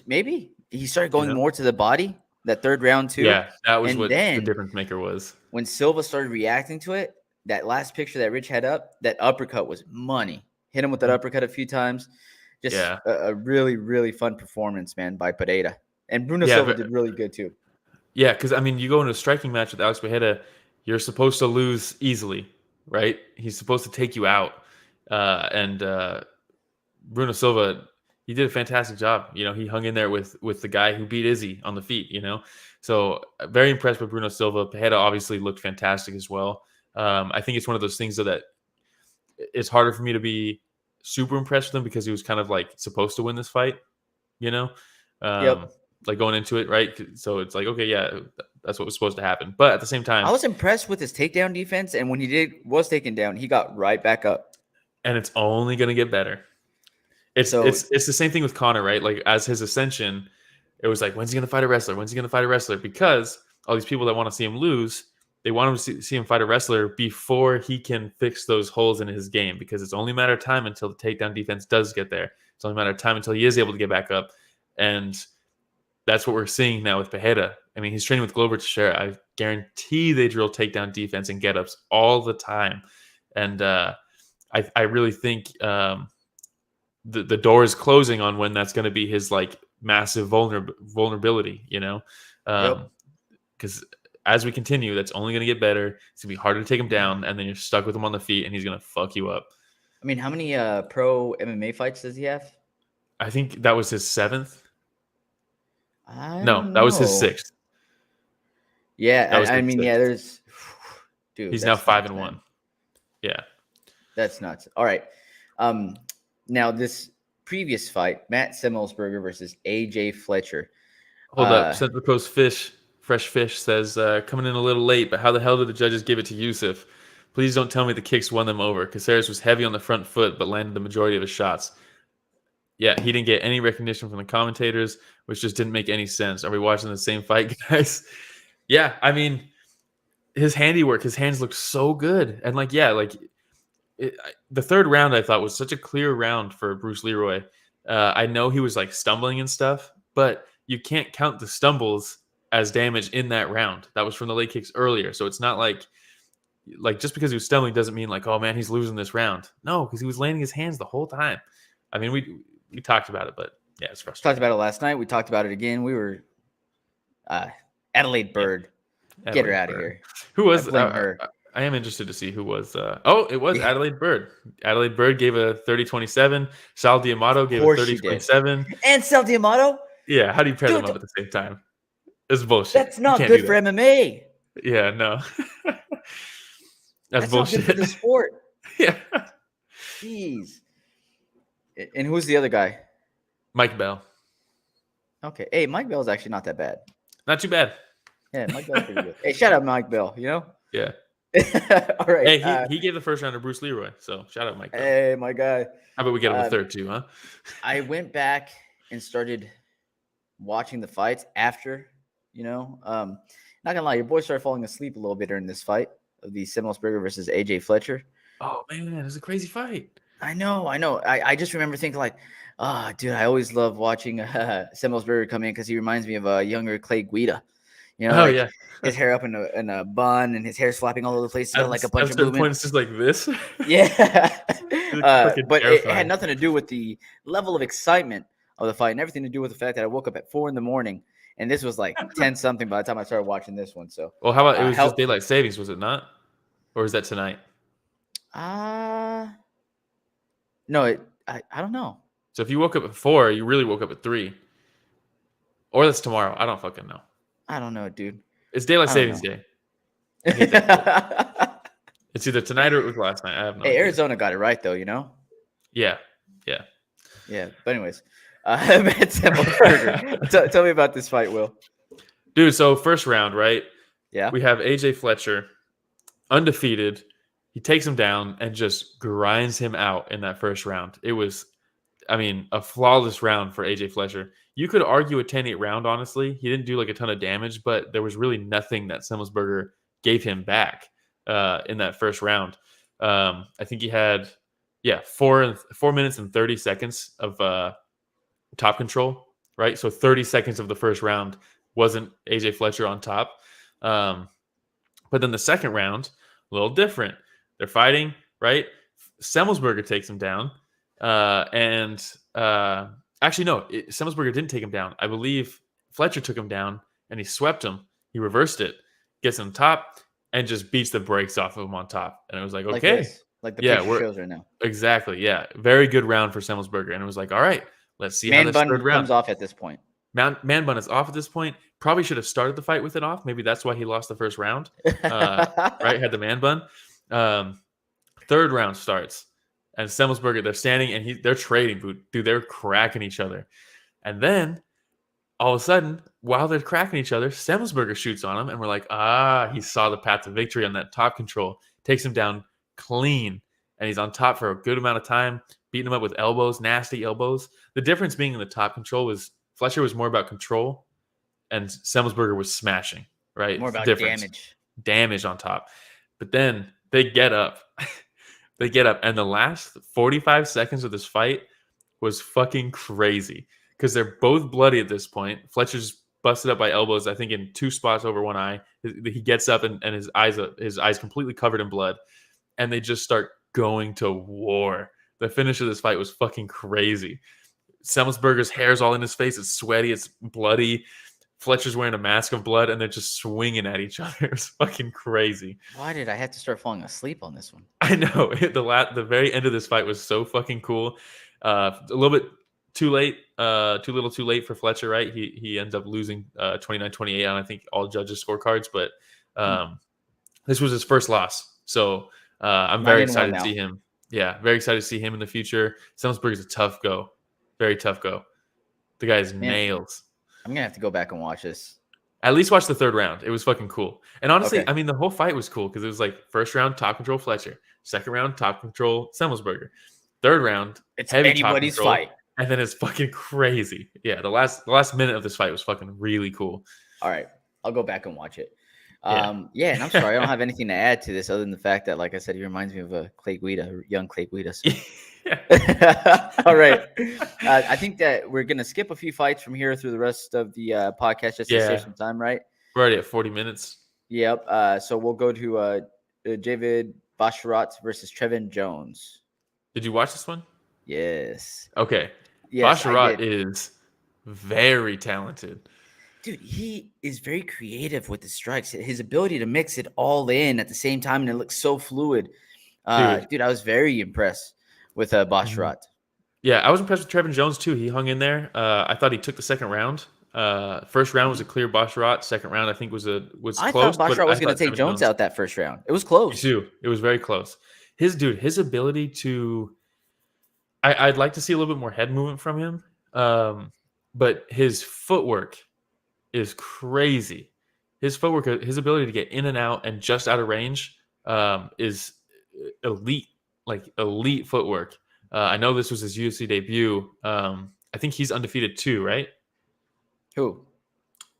S2: Maybe he started going more to the body that third round too.
S3: Yeah, that was what the difference maker was.
S2: When Silva started reacting to it, that last picture that Rich had up, that uppercut was money. Hit him with that uppercut a few times. Just a really, really fun performance, man, by Pereira, and Bruno Silva did really good too. Yeah,
S3: because I mean, you go into a striking match with Alex Pereira. You're supposed to lose easily, right? He's supposed to take you out. And Bruno Silva, he did a fantastic job. He hung in there with the guy who beat Izzy on the feet, So very impressed with Bruno Silva. Pereira obviously looked fantastic as well. I think it's one of those things that it's harder for me to be super impressed with him because he was kind of like supposed to win this fight,
S2: Yep.
S3: like going into it, right? So it's like, okay, yeah, that's what was supposed to happen. But at the same time,
S2: I was impressed with his takedown defense, and when he was taken down, he got right back up.
S3: And it's only going to get better. It's the same thing with Conor, right? Like as his ascension, it was like, when's he going to fight a wrestler? When's he going to fight a wrestler? Because all these people that want to see him lose, they want him to see him fight a wrestler before he can fix those holes in his game, because it's only a matter of time until the takedown defense does get there. It's only a matter of time until he is able to get back up. And that's what we're seeing now with Pereira. I mean, he's training with Glover Teixeira. I guarantee they drill takedown defense and get-ups all the time. And I really think the door is closing on when that's going to be his like massive vulnerability, because as we continue, that's only going to get better. It's going to be harder to take him down, and then you're stuck with him on the feet, and he's going to fuck you up.
S2: I mean, how many pro MMA fights does he have?
S3: I think that was his 7th.
S2: That
S3: was his 6th.
S2: Yeah, I mean, yeah, there's... Dude,
S3: he's now 5-1. Yeah.
S2: That's nuts. All right. Now, this previous fight, Matt Semelsberger versus AJ Fletcher.
S3: Hold up. Central Coast Fresh Fish says, coming in a little late, but how the hell did the judges give it to Yusuff? Please don't tell me the kicks won them over. Caceres was heavy on the front foot, but landed the majority of his shots. Yeah, he didn't get any recognition from the commentators, which just didn't make any sense. Are we watching the same fight, guys? Yeah, I mean, his handiwork, his hands look so good. And the third round I thought was such a clear round for Bruce Leeroy. I know he was like stumbling and stuff, but you can't count the stumbles as damage in that round. That was from the leg kicks earlier. So it's not like just because he was stumbling doesn't mean like, oh man, he's losing this round. No, because he was landing his hands the whole time. I mean, we talked about it, but yeah, it's frustrating.
S2: Talked about it last night. We talked about it again. We were Adelaide Bird. Yeah. Get her out of here.
S3: Who was her? I am interested to see who was. It was Adelaide Bird. Adelaide Bird gave a 30-27. Sal D'Amato gave a 30-27.
S2: And Sal D'Amato?
S3: Yeah, how do you pair them up at the same time? It's bullshit.
S2: That's not good for MMA.
S3: Yeah, no. That's bullshit.
S2: Not good for the sport.
S3: Yeah.
S2: Jeez. And who's the other guy?
S3: Mike Bell.
S2: Okay. Hey, Mike Bell's actually not that bad.
S3: Not too bad.
S2: Yeah, Mike Bell's pretty good. Hey, shout out Mike Bell,
S3: Yeah.
S2: All right.
S3: Hey, he gave the first round to Bruce Leeroy, so shout out Mike Bell.
S2: Hey, my guy.
S3: How about we get him a third too, huh?
S2: I went back and started watching the fights after, not gonna lie, your boy started falling asleep a little bit during this fight of the Semelsberger versus AJ Fletcher.
S3: Oh man, it was a crazy fight.
S2: I know. I just remember thinking like, dude, I always love watching Semelsberger come in because he reminds me of a younger Clay Guido.
S3: Yeah.
S2: His hair up in a bun and his hair's flapping all over the place. He's got like a bunch of movement.
S3: Point, it's just like this.
S2: Yeah. But it had nothing to do with the level of excitement of the fight and everything to do with the fact that I woke up at 4 a.m. and this was like 10 something by the time I started watching this one. So,
S3: well, how about it was just daylight savings, was it not? Or is that tonight?
S2: No, I don't know.
S3: So if you woke up at 4, you really woke up at 3. Or that's tomorrow. I don't fucking know.
S2: I don't know, dude.
S3: It's daylight savings day. I hate that. It's either tonight or it was last night. I have no idea.
S2: Arizona got it right though,
S3: Yeah.
S2: But anyways, tell me about this fight, Will.
S3: Dude, so first round, right?
S2: Yeah.
S3: We have AJ Fletcher, undefeated. He takes him down and just grinds him out in that first round. It was, a flawless round for AJ Fletcher. You could argue a 10-8 round, honestly. He didn't do like a ton of damage, but there was really nothing that Semelsberger gave him back in that first round. I think he had, 4 minutes and 30 seconds of top control, right? So 30 seconds of the first round wasn't AJ Fletcher on top. But then the second round, a little different. They're fighting, right? Semelsberger takes him down. Actually, no, Semelsberger didn't take him down. I believe Fletcher took him down and he swept him. He reversed it, gets him top, and just beats the brakes off of him on top. And it was like, okay.
S2: Like the picture shows right now.
S3: Exactly, yeah. Very good round for Semelsberger. And it was like, all right, let's see how this third round
S2: comes off at this point.
S3: Man bun is off at this point. Probably should have started the fight with it off. Maybe that's why he lost the first round. Right? Had the man bun. Third round starts. And Semelsberger, they're standing and they're trading. Dude, they're cracking each other. And then all of a sudden, while they're cracking each other, Semelsberger shoots on him. And we're like, he saw the path to victory on that top control. Takes him down clean. And he's on top for a good amount of time, beating him up with elbows, nasty elbows. The difference being in the top control was Fletcher was more about control and Semelsberger was smashing, right?
S2: More about
S3: damage. Damage on top. But then they get up. And the last 45 seconds of this fight was fucking crazy because they're both bloody at this point. Fletcher's busted up by elbows, I think in 2 spots over one eye. He gets up and his eyes completely covered in blood. And they just start going to war. The finish of this fight was fucking crazy. Semelsberger's hair's all in his face. It's sweaty. It's bloody. Fletcher's wearing a mask of blood, and they're just swinging at each other. It's fucking crazy.
S2: Why did I have to start falling asleep on this one?
S3: I know. The very end of this fight was so fucking cool. A little bit too late. Too little too late for Fletcher, right? He ends up losing 29-28 on, I think, all judges' scorecards. But this was his first loss. So I'm very excited to see him. Yeah, very excited to see him in the future. Semelsberger's a tough go. Very tough go. The guy's nails.
S2: I'm going to have to go back and watch this.
S3: At least watch the third round. It was fucking cool. And honestly, I mean, the whole fight was cool because it was like first round, top control Fletcher. Second round, top control Semelsberger. Third round,
S2: it's
S3: heavy
S2: anybody's
S3: top control,
S2: fight.
S3: And then it's fucking crazy. Yeah, the last minute of this fight was fucking really cool.
S2: All right. I'll go back and watch it. And I'm sorry, I don't have anything to add to this other than the fact that, like I said, he reminds me of a young Clay Guida. So. All right. I think that we're going to skip a few fights from here through the rest of the podcast just to save some time, right?
S3: We're already at 40 minutes.
S2: Yep. So we'll go to Javid Basharat versus Trevin Jones.
S3: Did you watch this one?
S2: Yes.
S3: Okay.
S2: Yes,
S3: Basharat is very talented.
S2: Dude, he is very creative with the strikes. His ability to mix it all in at the same time, and it looks so fluid. Dude, I was very impressed with Basharat.
S3: Yeah, I was impressed with Trevin Jones, too. He hung in there. I thought he took the second round. First round was a clear Basharat. Second round, I think, was close.
S2: I thought Basharat was going to take Jones out that first round. It was close.
S3: Me too. It was very close. His ability to – I'd like to see a little bit more head movement from him. But his footwork – is crazy. His footwork, his ability to get in and out and just out of range is elite, like elite footwork. I know this was his UFC debut. I think he's undefeated too, right?
S2: Who?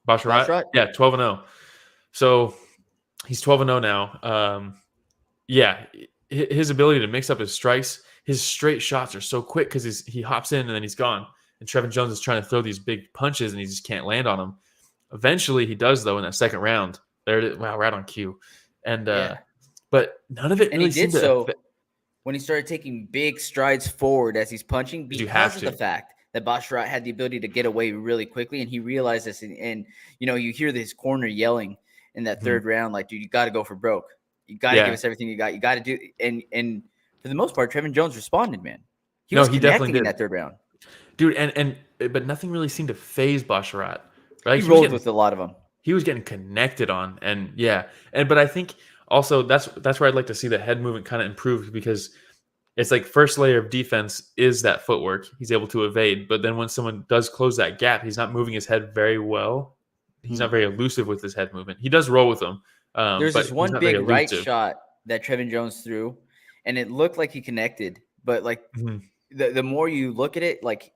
S3: Basharat? Yeah, 12-0. So he's 12-0 now. His ability to mix up his strikes, his straight shots are so quick because he hops in and then he's gone. And Trevin Jones is trying to throw these big punches and he just can't land on them. Eventually, he does though in that second round. There it is. Wow, right on cue. And but none of it.
S2: And
S3: really
S2: he did so when he started taking big strides forward as he's punching because of the fact that Basharat had the ability to get away really quickly, and he realized this. And you hear this corner yelling in that third round, like, dude, you got to go for broke. You got to give us everything you got. You got to do. And for the most part, Trevin Jones responded, man. He definitely did in that third round,
S3: dude. But nothing really seemed to phase Basharat. Right?
S2: He rolled with a lot of them.
S3: He was getting connected on, but I think also that's where I'd like to see the head movement kind of improve because it's like first layer of defense is that footwork. He's able to evade, but then when someone does close that gap, he's not moving his head very well. He's not very elusive with his head movement. He does roll with them.
S2: There's this one big right shot that Trevin Jones threw, and it looked like he connected, but like the more you look at it, like.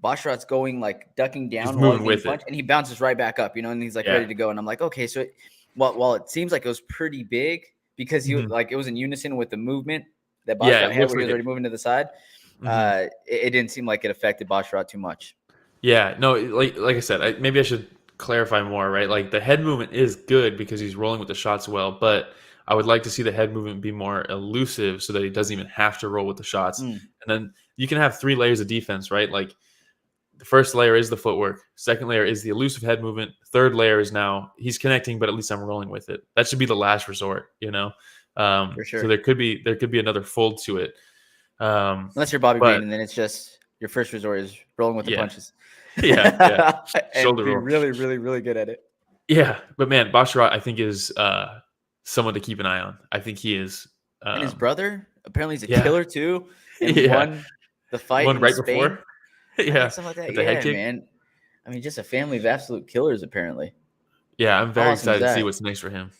S2: Basharat's going like ducking down while he's punch, and he bounces right back up, and he's like ready to go. And I'm like, okay, so while it seems like it was pretty big because he was like it was in unison with the movement that Basharat had, where he was already moving to the side. It didn't seem like it affected Basharat too much. Yeah,
S3: no, like I said, maybe I should clarify more, right? Like the head movement is good because he's rolling with the shots well, but I would like to see the head movement be more elusive so that he doesn't even have to roll with the shots. And then you can have 3 layers of defense, right? Like. The first layer is the footwork. Second layer is the elusive head movement. Third layer is now he's connecting, but at least I'm rolling with it. That should be the last resort,
S2: For sure.
S3: So there could be another fold to it.
S2: Unless you're Bobby Green, and then it's just your first resort is rolling with the punches.
S3: Yeah.
S2: And
S3: Shoulder
S2: be
S3: roll.
S2: really, really, really good at it.
S3: Yeah, but man, Basharat, I think is someone to keep an eye on. I think he is.
S2: And his brother apparently he's a
S3: yeah.
S2: killer too, and
S3: Yeah.
S2: won the fight
S3: One
S2: in
S3: right
S2: Spain.
S3: before.
S2: I
S3: Yeah,
S2: think something like that.
S3: with the head kick.
S2: Man. I mean, just a family of absolute killers, apparently.
S3: Yeah, I'm very
S2: awesome is
S3: excited to see
S2: that?
S3: what's next for him.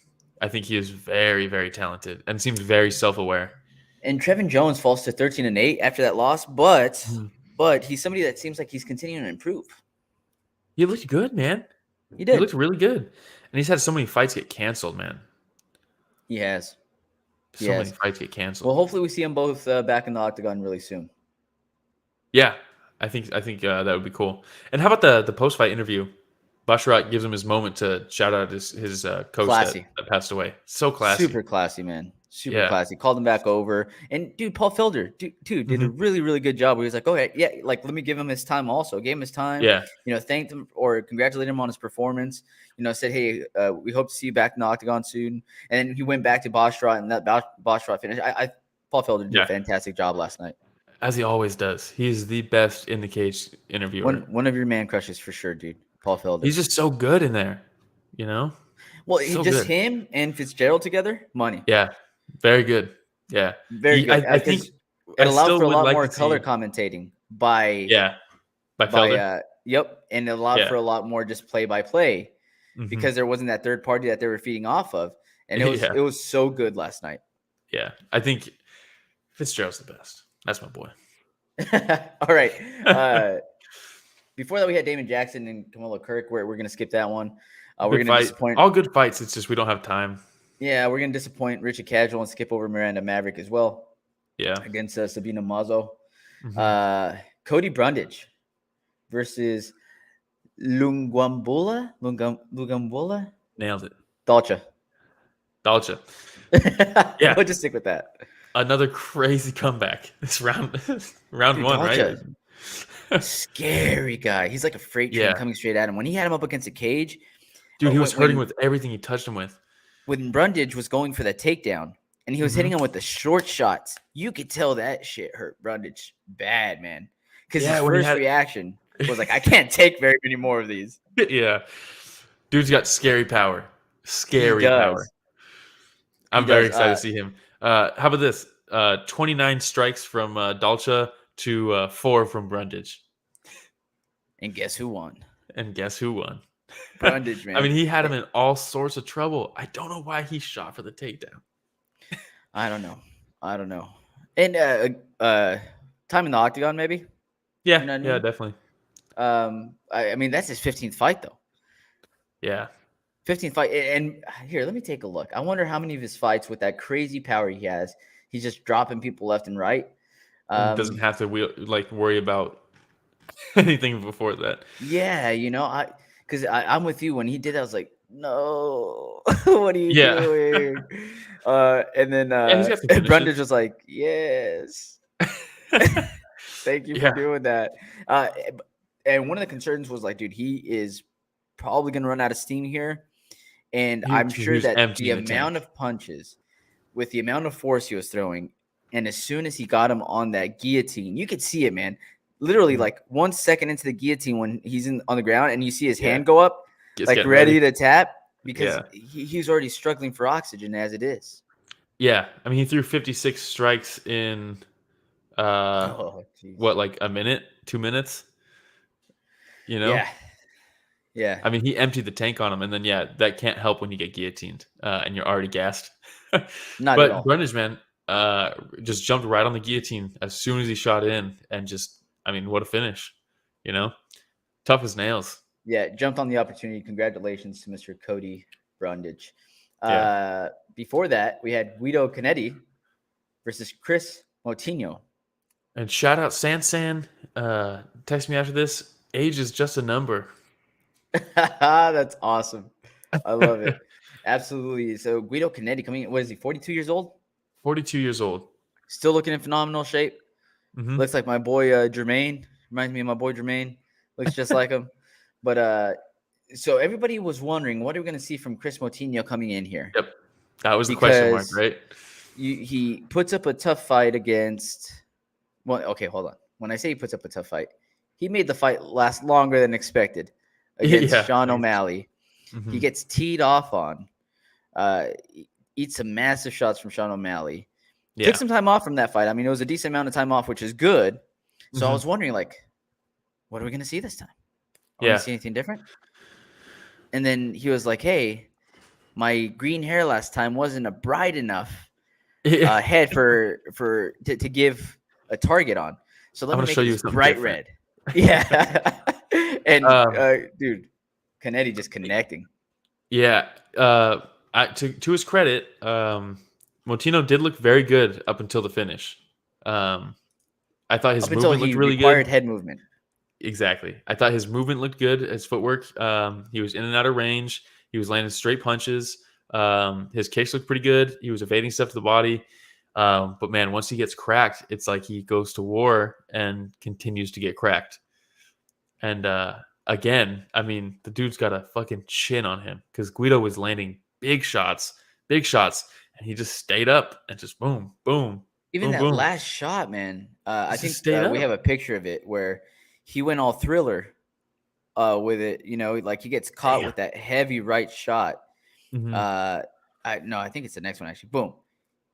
S3: I think he is very, very talented and seems very self-aware.
S2: And Trevin Jones falls to 13-8 after that loss, but he's somebody that seems like he's continuing to improve.
S3: He looked good, man.
S2: He did.
S3: He looked really good, and he's had so many fights get canceled, man.
S2: He has.
S3: So many fights get canceled.
S2: Well, hopefully we see them both back in the octagon really soon.
S3: Yeah, I think that would be cool. And how about the post-fight interview? Basharat gives him his moment to shout out his coach that passed away. So classy.
S2: Super classy, man. Super classy. Called him back over. And, dude, Paul Felder, did a really, really good job. He was like, okay, yeah, like, let me give him his time also. Gave him his time.
S3: Yeah.
S2: Thanked him or congratulated him on his performance. Said, hey, we hope to see you back in the octagon soon. And then he went back to Basharat, and that Basharat finish. Paul Felder did a fantastic job last night.
S3: As he always does. He's the best in the cage interviewer.
S2: One of your man crushes for sure, dude. Paul Felder.
S3: He's just so good in there, Well,
S2: so just him and Fitzgerald together, money.
S3: Yeah, very good. Yeah,
S2: very good. I think it allowed for a lot more color commentating by
S3: Felder.
S2: And it allowed for a lot more just play by play because there wasn't that third party that they were feeding off of, and it was so good last night.
S3: Yeah, I think Fitzgerald's the best. That's my boy.
S2: All right. Before that, we had Damon Jackson and Camilo Kirk. We're going to skip that one. We're going to disappoint.
S3: All good fights. It's just we don't have time.
S2: Yeah, we're going to disappoint Richard Casual and skip over Miranda Maverick as well.
S3: Yeah.
S2: Against Sabina Mazo. Cody Brundage versus Lungiambula. Lungiambula?
S3: Nailed it.
S2: Dalcha.
S3: Yeah.
S2: We'll just stick with that.
S3: Another crazy comeback. This round one,
S2: Dalcha,
S3: right?
S2: Scary guy. He's like a freight train coming straight at him. When he had him up against a cage,
S3: dude, he was hurting with everything he touched him with.
S2: When Brundage was going for that takedown and he was hitting him with the short shots, you could tell that shit hurt Brundage bad, man. Because his first reaction was like, I can't take very many more of these.
S3: Yeah. Dude's got scary power. Power. I'm very excited to see him. How about this? 29 strikes from Dalcha to 4 from Brundage.
S2: And guess who won? Brundage, man.
S3: I mean, he had him in all sorts of trouble. I don't know why he shot for the takedown.
S2: I don't know. And time in the octagon, maybe?
S3: Yeah, definitely.
S2: I mean, that's his 15th fight, though.
S3: Yeah.
S2: 15th fight. And here, let me take a look. I wonder how many of his fights with that crazy power he has, he's just dropping people left and right.
S3: Doesn't have to worry about anything before that.
S2: Yeah, because I'm with you. When he did that, I was like, no, what are you doing? And then Brundage was like, yes. Thank you for doing that. And one of the concerns was like, dude, he is probably going to run out of steam here. And I'm sure that the amount of punches with the amount of force he was throwing, and as soon as he got him on that guillotine, you could see it, man. Literally, like 1 second into the guillotine when he's on the ground and you see his hand go up, ready to tap because he's already struggling for oxygen as it is. Yeah.
S3: I mean, he threw 56 strikes in, like a minute, 2 minutes?
S2: Yeah.
S3: I mean, he emptied the tank on him, and then, that can't help when you get guillotined and you're already gassed.
S2: Not at all.
S3: But Brundage, man, just jumped right on the guillotine as soon as he shot in and just, I mean, what a finish, Tough as nails.
S2: Yeah, jumped on the opportunity. Congratulations to Mr. Cody Brundage. Before that, we had Guido Cannetti versus Kris Moutinho.
S3: And shout out Sansan. Text me after this. Age is just a number.
S2: That's awesome. I love it. Absolutely. So Guido Cannetti coming in, what is he, 42 years old?
S3: 42 years old.
S2: Still looking in phenomenal shape. Mm-hmm. Looks like my boy Jermaine. Reminds me of my boy Jermaine. Looks just like him. But so everybody was wondering, what are we going to see from Kris Moutinho coming in here?
S3: Yep. That was the question mark, right?
S2: He puts up a tough fight against – well, okay, hold on. when I say he puts up a tough fight, he made the fight last longer than expected against Sean O'Malley.
S3: Mm-hmm.
S2: He gets teed off on, eats some massive shots from Sean O'Malley.
S3: Yeah.
S2: Took some time off from that fight. I mean, it was a decent amount of time off, which is good. So I was wondering, like, what are we going to see this time? Are we going to see anything different? And then he was like, hey, my green hair last time wasn't a bright enough head to give a target on. So let me make it bright red. Yeah. And, dude, Cannetti just connecting.
S3: Yeah. To his credit, Moutinho did look very good up until the finish. I thought his movement looked really good.
S2: Head movement.
S3: Exactly. I thought his movement looked good. His footwork. He was in and out of range. He was landing straight punches. His kicks looked pretty good. He was evading stuff to the body. But man, once he gets cracked, it's like he goes to war and continues to get cracked. And again, I mean, the dude's got a fucking chin on him because Guido was landing big shots, and he just stayed up and just boom, boom.
S2: Even
S3: boom,
S2: that
S3: boom.
S2: last shot, man. I think we
S3: up.
S2: have a picture of it where he went all Thriller with it. You know, like he gets caught with that heavy right shot.
S3: Mm-hmm.
S2: I think it's the next one actually. Boom.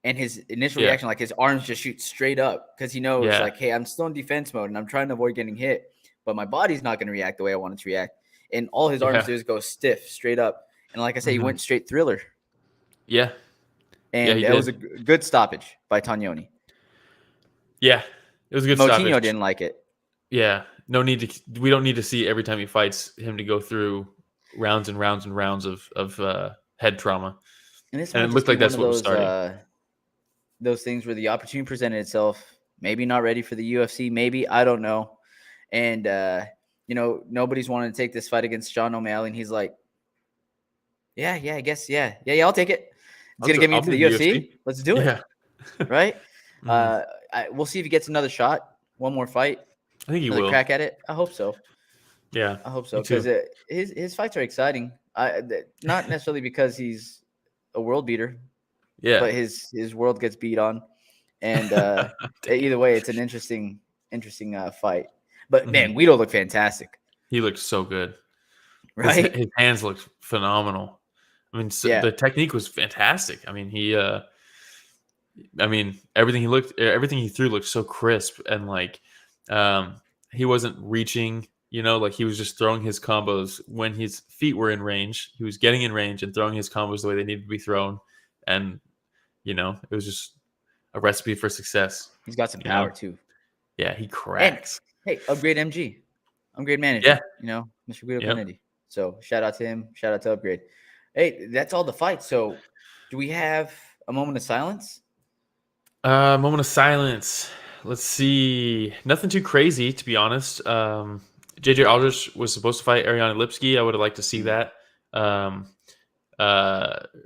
S2: And his initial reaction, like his arms just shoot straight up because he knows, like, hey, I'm still in defense mode and I'm trying to avoid getting hit, but my body's not going to react the way I want it to react. And all his arms do is go stiff, straight up. And like I said, he went straight Thriller.
S3: Yeah.
S2: And it was a good stoppage by Tognoni.
S3: Yeah, it was a good stoppage.
S2: Moutinho didn't like it.
S3: Yeah, we don't need to see every time he fights him to go through rounds and rounds and rounds of head trauma. And it looked like that's what was starting.
S2: Those things where the opportunity presented itself, maybe not ready for the UFC, maybe, I don't know. And, nobody's wanting to take this fight against Sean O'Malley. And he's like, I guess, I'll take it. It's going to get me into the UFC. Let's do it. Right? We'll see if he gets another shot, one more fight.
S3: I think he will.
S2: Crack at it. I hope so.
S3: Yeah.
S2: I hope so. Because his fights are exciting. Not necessarily because he's a world beater. Yeah. But his world gets beat on. And either way, it's an interesting fight. But man, Guido looked fantastic.
S3: He looked so good.
S2: Right?
S3: His hands looked phenomenal. I mean, the technique was fantastic. I mean, everything he threw looked so crisp, and like he wasn't reaching, like he was just throwing his combos when his feet were in range. He was getting in range and throwing his combos the way they needed to be thrown. And, it was just a recipe for success.
S2: He's got some power too.
S3: Yeah, he cracks.
S2: And, hey, upgrade MG. Upgrade manager. Yeah. Mr. Guido Cannetti. So shout out to him. Shout out to Upgrade. Hey, that's all the fights. So do we have a moment of silence?
S3: Moment of silence. Let's see. Nothing too crazy, to be honest. JJ Aldrich was supposed to fight Ariane Lipsky. I would have liked to see that.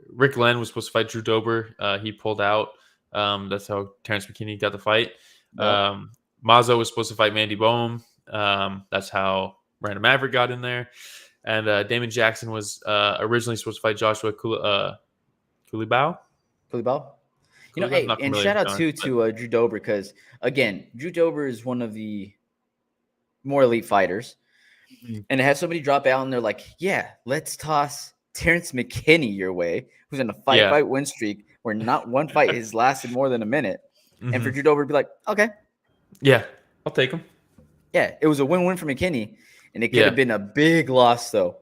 S3: Rick Glenn was supposed to fight Drew Dober. He pulled out. That's how Terrance McKinney got the fight. Yep. Mazo was supposed to fight Mandy Bohm. That's how Random Maverick got in there. And Damon Jackson was originally supposed to fight Joshua Kulibao.
S2: Hey, and shout out to Drew Dober, because again, Drew Dober is one of the more elite fighters, and to have somebody drop out and they're like, "Yeah, let's toss Terrance McKinney your way," who's in a fight win streak where not one fight has lasted more than a minute, and for Drew Dober to be like, "Okay,
S3: yeah, I'll take him."
S2: Yeah, it was a win-win for McKinney, and it could have been a big loss though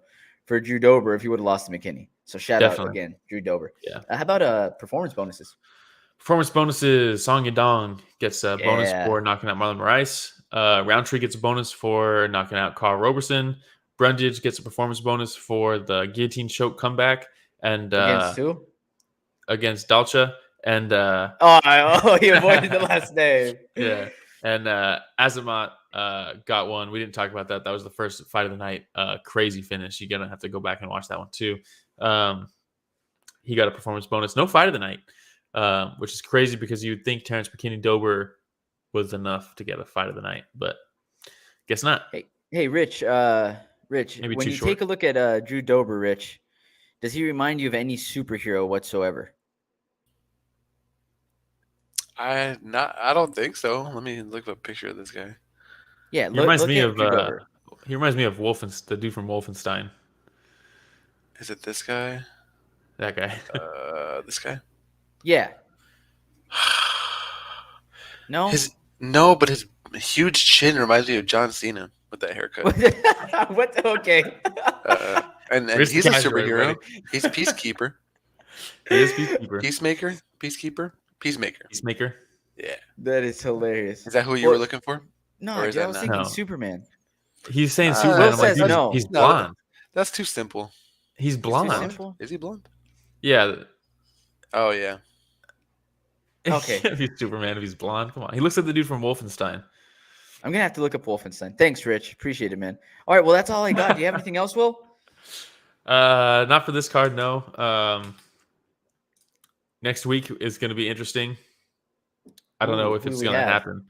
S2: for Drew Dober if he would have lost to McKinney. So shout out again, Drew Dober. Yeah. How about performance bonuses?
S3: Performance bonuses. Song Yadong gets a bonus for knocking out Marlon Moraes. Rountree gets a bonus for knocking out Karl Roberson. Brundage gets a performance bonus for the guillotine choke comeback. And
S2: against who?
S3: Against Dalcha. And
S2: he avoided the last name.
S3: Yeah. And Azamat got one. We didn't talk about that. That was the first fight of the night. Crazy finish. You're gonna have to go back and watch that one too. He got a performance bonus. No fight of the night. Which is crazy because you'd think Terrance McKinney Dober was enough to get a fight of the night, but guess not.
S2: Hey, Rich. Maybe when you take a look at Drew Dober, Rich, does he remind you of any superhero whatsoever?
S4: I don't think so. Let me look at a picture of this guy.
S2: Yeah,
S3: He reminds me of
S2: Dober.
S3: the dude from Wolfenstein.
S4: Is it this guy?
S3: That guy.
S4: This guy?
S2: Yeah. No.
S4: No, but his huge chin reminds me of John Cena with that haircut.
S2: What? Okay.
S4: And
S3: Where's the
S4: he's a
S3: casual,
S4: superhero.
S3: everybody?
S4: He's Peacekeeper.
S3: He is Peacekeeper.
S4: Peacemaker. Yeah.
S2: That is hilarious.
S4: Is that who you were looking for?
S2: No,
S4: Or is
S2: dude, I
S4: that
S2: was
S4: not?
S2: thinking
S3: No.
S2: Superman.
S3: He's saying
S4: Will
S3: Superman. I'm like,
S2: says
S3: dude,
S2: no.
S3: he's
S4: No,
S3: blonde.
S4: That's too simple.
S3: He's blonde.
S2: simple?
S4: Is he blonde?
S3: Yeah.
S4: Oh yeah.
S2: Okay.
S3: If he's Superman, if he's blonde, come on. He looks like the dude from Wolfenstein.
S2: I'm gonna have to look up Wolfenstein. Thanks, Rich. Appreciate it, man. All right, well, that's all I got. Do you have anything else, Will?
S3: Not for this card, no. Next week is going to be interesting. I don't know if
S2: who
S3: it's
S2: do we
S3: going to
S2: have?
S3: happen.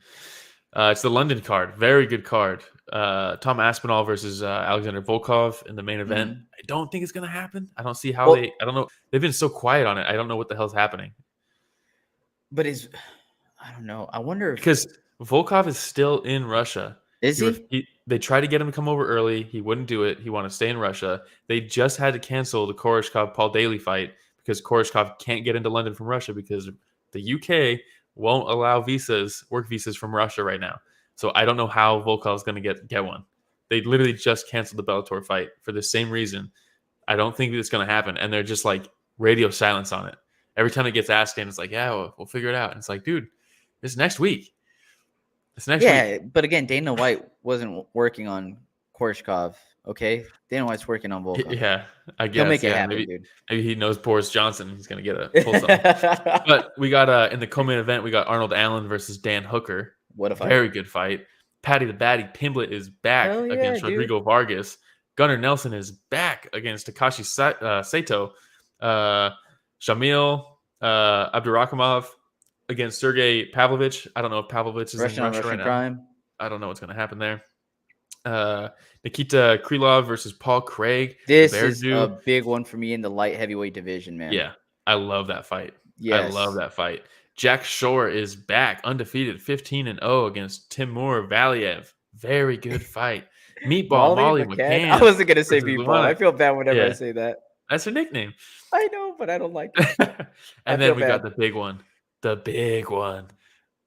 S3: It's the London card. Very good card. Tom Aspinall versus Alexander Volkov in the main event.
S2: Mhm.
S3: I don't think it's going to happen. I don't see how
S2: Well-
S3: I don't know. They've been so quiet on it. I don't know what the hell's happening.
S2: But I don't know. I wonder if
S3: Because Volkov is still in Russia.
S2: is he?
S3: They tried to get him to come over early. He wouldn't do it. He wanted to stay in Russia. They just had to cancel the Koreshkov-Paul Daly fight because Koreshkov can't get into London from Russia because the UK won't allow work visas from Russia right now. So I don't know how Volkov is going to get one. They literally just canceled the Bellator fight for the same reason. I don't think it's going to happen. And they're just like radio silence on it. Every time it gets asked, and it's like, yeah, we'll figure it out. And it's like, dude, it's next week. It's next week.
S2: Yeah, but again, Dana White wasn't working on Koreshkov. Okay, Dana White's working on Volkov.
S3: Yeah, I guess.
S2: He'll make it
S3: yeah,
S2: happen,
S3: maybe,
S2: dude.
S3: maybe he knows Boris Johnson. He's going to get a pull something. But we got in the co-main event, we got Arnold Allen versus Dan Hooker.
S2: What a fight!
S3: Very good fight. Patty the Batty Pimblett is back
S2: Hell yeah,
S3: against
S2: dude.
S3: Rodrigo Vargas. Gunnar Nelson is back against Takashi Sato. Shamil Abdurakhimov against Sergey Pavlovich. I don't know if Pavlovich is in Russia right now.
S2: Prime.
S3: I don't know what's going to happen there. Nikita Krylov versus Paul Craig.
S2: This
S3: Bear
S2: is
S3: Jew.
S2: a big one for me in the light heavyweight division, man.
S3: Yeah, I love that fight.
S2: Yes.
S3: I love that fight. Jack Shore is back, undefeated, 15-0 against Timur Valiev. Very good fight. Meatball Molly McCann.
S2: I wasn't gonna say
S3: versus
S2: Meatball.
S3: Luana.
S2: I feel bad whenever I
S3: Yeah.
S2: say that.
S3: That's her nickname.
S2: I know, but I don't like it.
S3: And
S2: feel
S3: then we got
S2: bad.
S3: the big one. The big one.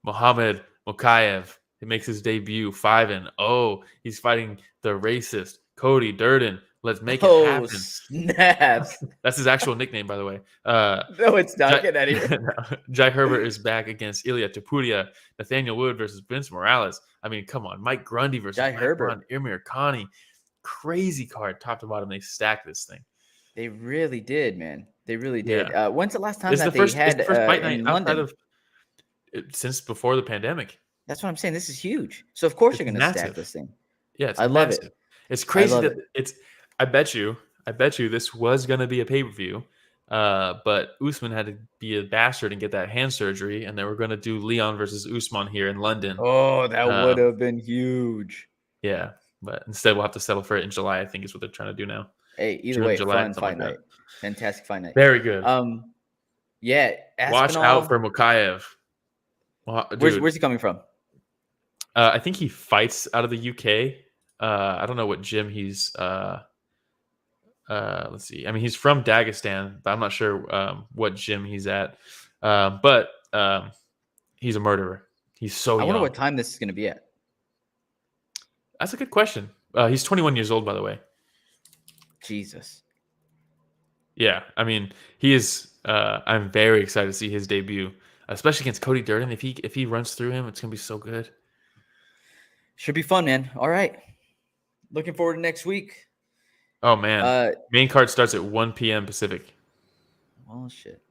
S3: Mohamed Mokaev. He makes his debut 5-0. He's fighting the racist Cody Durden. Let's make it
S2: Oh,
S3: happen.
S2: snaps.
S3: That's his actual nickname, by the way.
S2: No, it's not.
S3: Jack,
S2: Get out of here.
S3: Jack Herbert is back against Ilya Tapuria. Nathaniel Wood versus Vince Morales. I mean, come on. Mike Grundy versus
S2: Jack
S3: Mike
S2: Herbert.
S3: Brun, Irmir Khani. Crazy card, top to bottom. They stacked this thing.
S2: They really did, man. They really did.
S3: Yeah.
S2: When's the last time
S3: It's
S2: that
S3: the first,
S2: they had
S3: it's the first fight
S2: in
S3: night outside
S2: London?
S3: of since before the pandemic.
S2: That's what I'm saying. This is huge. So of course
S3: It's
S2: you're going to stack
S3: massive.
S2: this thing.
S3: Yeah, it's
S2: I love it.
S3: massive. It's crazy
S2: love
S3: that
S2: it.
S3: it's. I bet you this was going to be a pay per view, but Usman had to be a bastard and get that hand surgery, and they were going to do Leon versus Usman here in London.
S2: Oh, that would have been huge.
S3: Yeah, but instead we'll have to settle for it in July. I think is what they're trying to do now.
S2: Hey, either
S3: June,
S2: way,
S3: July,
S2: fun
S3: something
S2: fight
S3: like
S2: night. Fantastic fight night.
S3: Very good.
S2: Yeah.
S3: Watch
S2: Aspinall,
S3: out for Mokaev. Dude,
S2: where's he coming from?
S3: I think he fights out of the UK. I don't know what gym he's. Let's see. I mean, he's from Dagestan, but I'm not sure what gym he's at. But he's a murderer. He's so
S2: I
S3: young.
S2: wonder what time this is going to be at.
S3: That's a good question. He's 21 years old, by the way.
S2: Jesus.
S3: Yeah, I mean, he is. I'm very excited to see his debut, especially against Cody Durden. If he runs through him, it's gonna be so good.
S2: Should be fun, man. All right. Looking forward to next week.
S3: Oh man, main card starts at 1 p.m. Pacific.
S2: Oh shit.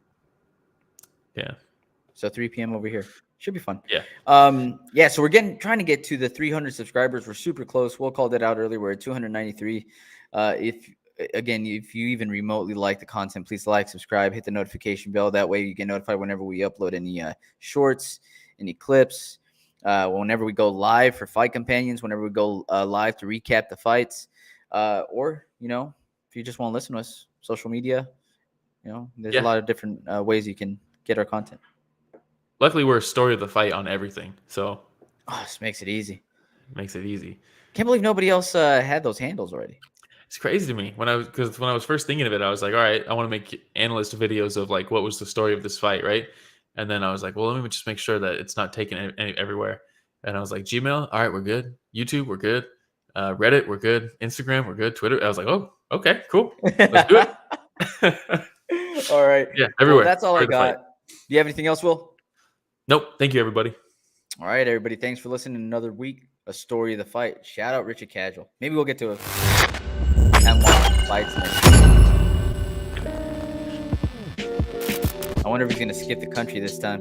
S3: Yeah.
S2: So 3 p.m. over here. Should be fun.
S3: Yeah.
S2: Yeah, so we're trying to get to the 300 subscribers. We're super close. Will called it out earlier. We're at 293. If you even remotely like the content, please like, subscribe, hit the notification bell. That way you get notified whenever we upload any shorts, any clips, whenever we go live for Fight Companions, whenever we go live to recap the fights, or, if you just want to listen to us, social media, there's a lot of different ways you can get our content.
S3: Luckily, we're a story of the fight on everything. So
S2: this makes it easy.
S3: makes it easy.
S2: Can't believe nobody else had those handles already.
S3: It's crazy to me when I was first thinking of it, I was like, all right, I want to make analyst videos of like what was the story of this fight, right? And then I was like, well, let me just make sure that it's not taken everywhere. And I was like, Gmail, all right, we're good. YouTube, we're good. Reddit, we're good. Instagram, we're good. Twitter, I was like, oh, okay, cool. Let's do it.
S2: All right.
S3: Yeah, everywhere.
S2: Well, that's all I got. Do you have anything else, Will?
S3: Nope. Thank you, everybody.
S2: All right, everybody. Thanks for listening to another week. A story of the fight. Shout out Richard Casual. Maybe we'll get to a fights next week. I wonder if he's going to skip the country this time.